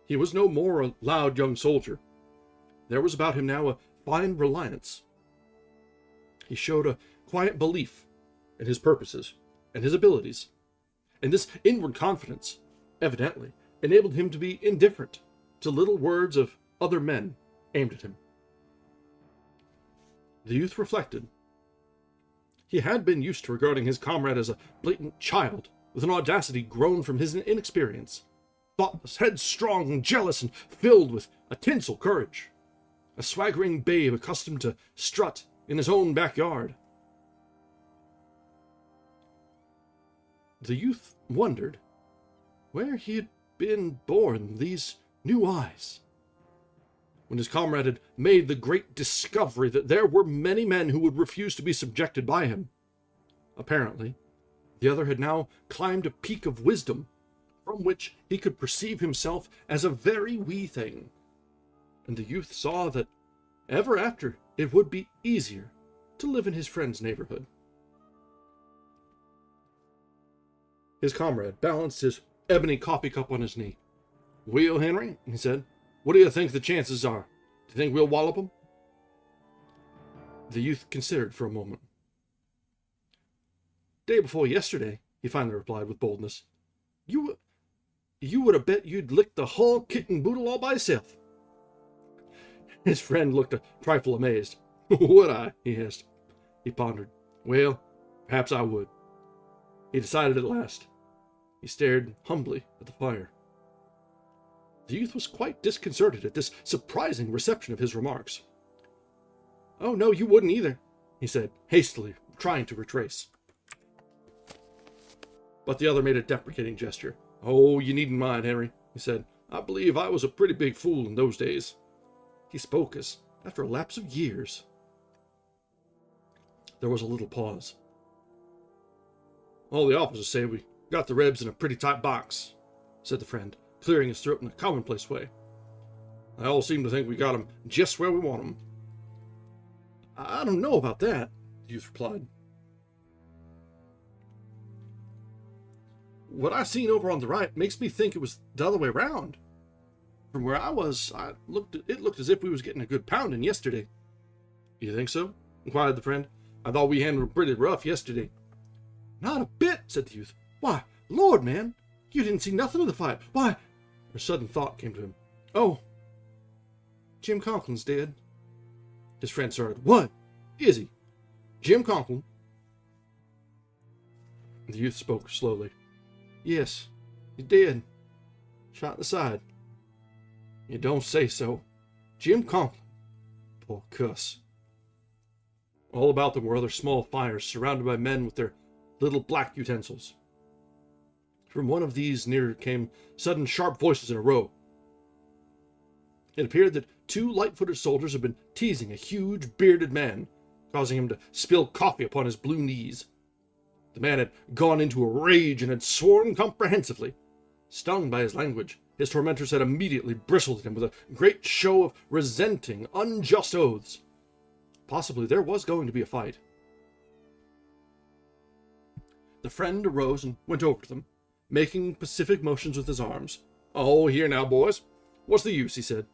He was no more a loud young soldier. There was about him now a fine reliance. He showed a quiet belief in his purposes and his abilities, and this inward confidence, evidently, enabled him to be indifferent to little words of other men aimed at him. The youth reflected. He had been used to regarding his comrade as a blatant child, with an audacity grown from his inexperience, thoughtless, headstrong, jealous, and filled with a tinsel courage. A swaggering babe accustomed to strut in his own backyard. The youth wondered where he had been born these new eyes. When his comrade had made the great discovery that there were many men who would refuse to be subjected by him. Apparently, the other had now climbed a peak of wisdom, from which he could perceive himself as a very wee thing. And the youth saw that ever after it would be easier to live in his friend's neighborhood. His comrade balanced his ebony coffee cup on his knee. "Well, Henry," he said, "what do you think the chances are? Do you think we'll wallop 'em?" The youth considered for a moment. Day before yesterday, he finally replied with boldness. You would have bet you'd licked the whole kit and boodle all by yourself. His friend looked a trifle amazed. Would I? He asked. He pondered. Well, perhaps I would. He decided at last. He stared humbly at the fire. The youth was quite disconcerted at this surprising reception of his remarks. Oh, no, you wouldn't either, he said, hastily, trying to retrace. But the other made a deprecating gesture. Oh, you needn't mind, Henry, he said. I believe I was a pretty big fool in those days. He spoke as after a lapse of years. There was a little pause. All the officers say we got the Rebs in a pretty tight box, said the friend, clearing his throat in a commonplace way. They all seem to think we got them just where we want them. I don't know about that, the youth replied. What I seen over on the right makes me think it was the other way round. From where I was, it looked as if we was getting a good pounding yesterday. You think so? Inquired the friend. I thought we handled it pretty rough yesterday. Not a bit, said the youth. Why, Lord, man, you didn't see nothing of the fight. Why, a sudden thought came to him. Oh, Jim Conklin's dead. His friend started. What? Is he? Jim Conklin? The youth spoke slowly. Yes, he's dead. Shot in the side. You don't say so. Jim Conklin. Poor cuss. All about them were other small fires, surrounded by men with their little black utensils. From one of these near came sudden sharp voices in a row. It appeared that two light-footed soldiers had been teasing a huge, bearded man, causing him to spill coffee upon his blue knees. The man had gone into a rage and had sworn comprehensively. Stung by his language, his tormentors had immediately bristled at him with a great show of resenting, unjust oaths. Possibly there was going to be a fight. The friend arose and went over to them, making pacific motions with his arms. Oh, here now, boys. What's the use, he said.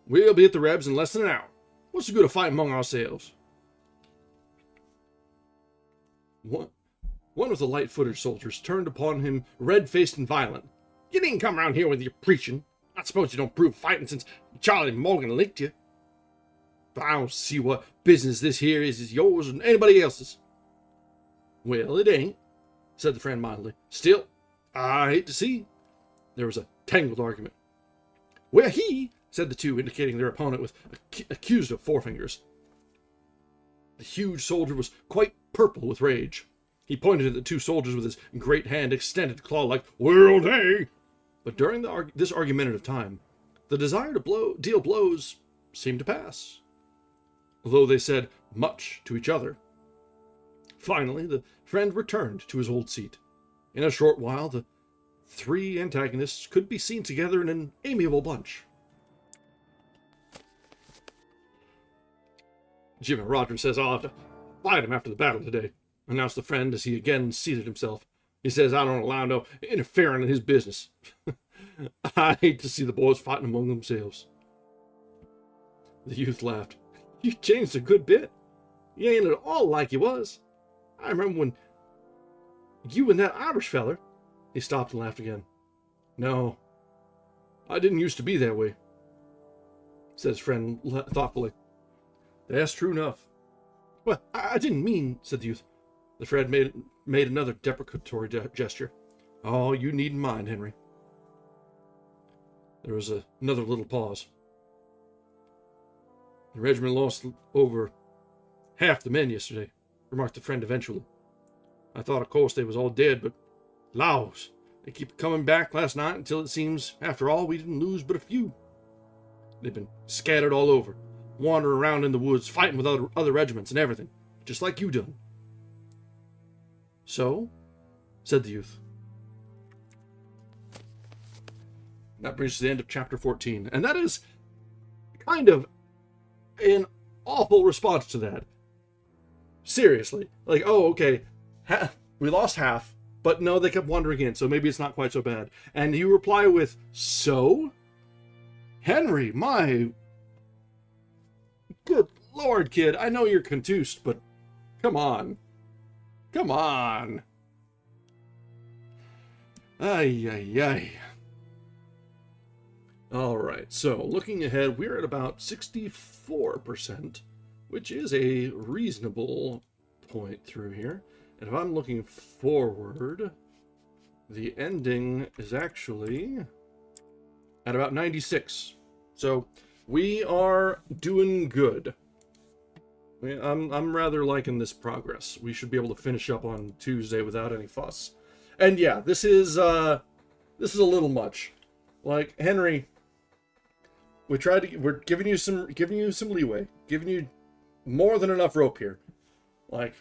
We'll be at the Rebs in less than an hour. What's the good of fighting among ourselves? One of the light-footed soldiers turned upon him, red-faced and violent. You needn't come around here with your preaching. I suppose you don't prove fighting since Charlie Morgan licked you. But I don't see what business this here is yours and anybody else's. Well, it ain't, said the friend mildly. Still, I hate to see. There was a tangled argument. Well, said the two, indicating their opponent with accusative forefingers. The huge soldier was quite purple with rage. He pointed at the two soldiers with his great hand extended claw-like, Well, they! But during this argumentative time, the desire to deal blows seemed to pass, although they said much to each other. Finally, the friend returned to his old seat. In a short while, the three antagonists could be seen together in an amiable bunch. Jim and Roger says I'll have to fight him after the battle today, announced the friend as he again seated himself. He says I don't allow no interfering in his business. I hate to see the boys fighting among themselves. The youth laughed. You changed a good bit. You ain't at all like you was. I remember when you and that Irish feller... He stopped and laughed again. No, I didn't used to be that way, said his friend thoughtfully. That's true enough. Well, I didn't mean, said the youth. The friend made another deprecatory gesture. Oh, you needn't mind, Henry. There was another little pause. The regiment lost over half the men yesterday, remarked the friend eventually. I thought, of course, they was all dead, but laws, they keep coming back last night until it seems, after all, we didn't lose but a few. They've been scattered all over, wandering around in the woods, fighting with other regiments and everything, just like you done. So, said the youth. That brings us to the end of chapter 14, and that is kind of an awful response to that. Seriously. Like, oh, okay, we lost half, but no, they kept wandering in, so maybe it's not quite so bad. And you reply with, so? Henry, my... Good Lord, kid, I know you're contused, but come on. Come on. Ay, ay, ay. Alright, so looking ahead, we're at about 64%, which is a reasonable point through here. And if I'm looking forward, the ending is actually at about 96. So we are doing good. I'm rather liking this progress. We should be able to finish up on Tuesday without any fuss. And yeah, this is a little much. Like, Henry, we're giving you some leeway, giving you more than enough rope here. Like,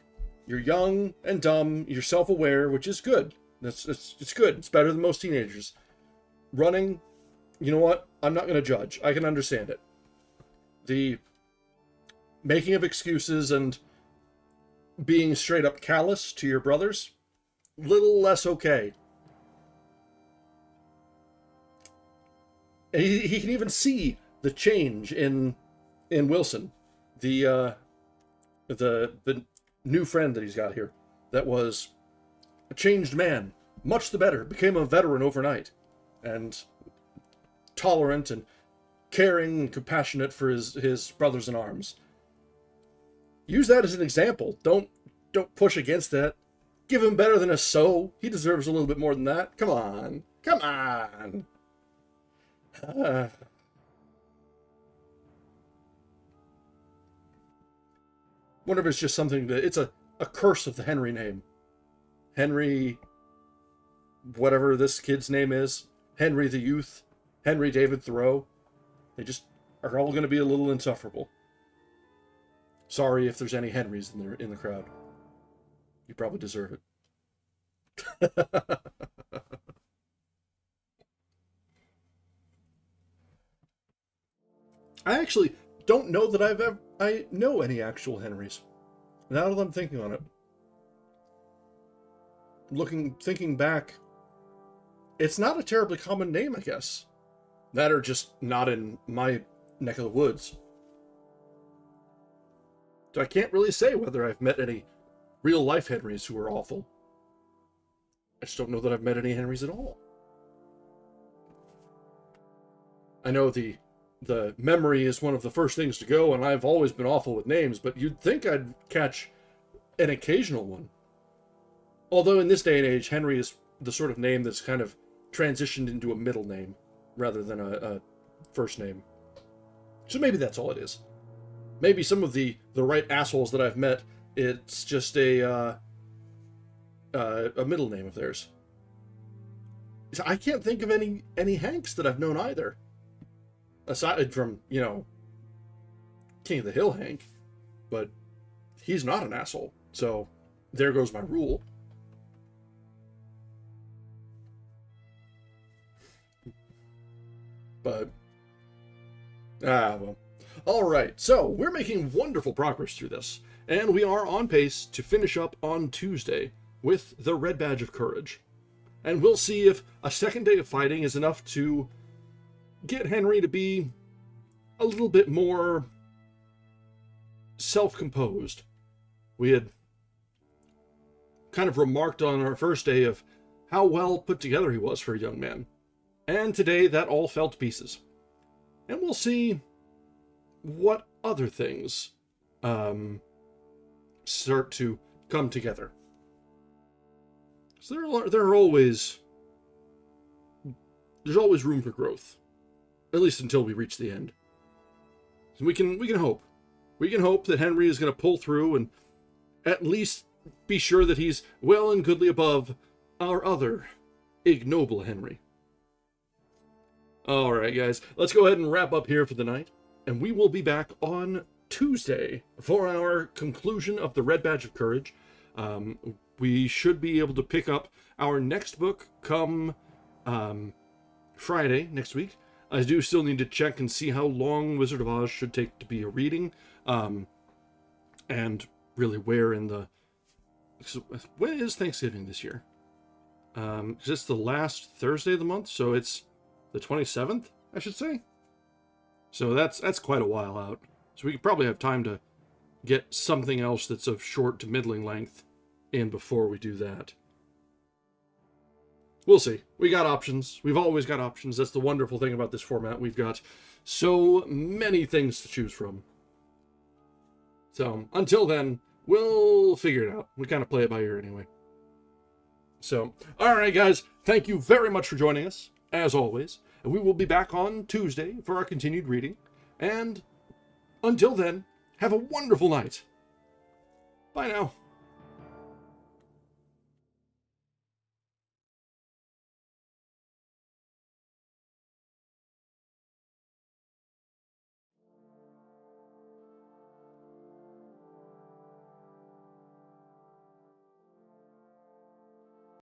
you're young and dumb, you're self-aware, which is good. It's good. It's better than most teenagers. Running, you know what? I'm not going to judge. I can understand it. The making of excuses and being straight up callous to your brothers, little less okay. And he can even see the change in Wilson, the new friend that he's got here, that was a changed man, much the better, became a veteran overnight, and tolerant and caring and compassionate for his brothers in arms. Use that as an example. Don't push against that. Give him better than a so. He deserves a little bit more than that. Come on. Come on. Wonder if it's just something that it's a curse of the Henry name. Henry, whatever this kid's name is, Henry the Youth, Henry David Thoreau. They just are all going to be a little insufferable. Sorry if there's any Henrys in the crowd. You probably deserve it. I actually don't know that I know any actual Henrys. Now that I'm thinking on it. Thinking back, it's not a terribly common name, I guess. That are just not in my neck of the woods. So I can't really say whether I've met any real-life Henrys who are awful. I just don't know that I've met any Henrys at all. I know the memory is one of the first things to go, and I've always been awful with names, but you'd think I'd catch an occasional one. Although in this day and age, Henry is the sort of name that's kind of transitioned into a middle name rather than a first name. So maybe that's all it is. Maybe some of the right assholes that I've met, it's just a middle name of theirs. I can't think of any Hanks that I've known either. Aside from, King of the Hill Hank. But he's not an asshole. So there goes my rule. But, well. Alright, so we're making wonderful progress through this. And we are on pace to finish up on Tuesday with the Red Badge of Courage. And we'll see if a second day of fighting is enough to get Henry to be a little bit more self-composed. We had kind of remarked on our first day of how well put together he was for a young man. And today that all fell to pieces. And we'll see what other things start to come together. So there's always room for growth, at least until we reach the end. So we can hope. We can hope that Henry is going to pull through and at least be sure that he's well and goodly above our other ignoble Henry. All right, guys, let's go ahead and wrap up here for the night, and we will be back on Tuesday for our conclusion of the Red Badge of Courage. We should be able to pick up our next book come Friday next week. I do still need to check and see how long Wizard of Oz should take to be a reading, and really where in the... So when is Thanksgiving this year? Because it's the last Thursday of the month, so it's the 27th, I should say. So that's quite a while out. So we could probably have time to get something else that's of short to middling length in before we do that. We'll see. We got options. We've always got options. That's the wonderful thing about this format. We've got so many things to choose from. So, until then, we'll figure it out. We kind of play it by ear anyway. So, alright guys, thank you very much for joining us, as always. And we will be back on Tuesday for our continued reading. And until then, have a wonderful night. Bye now.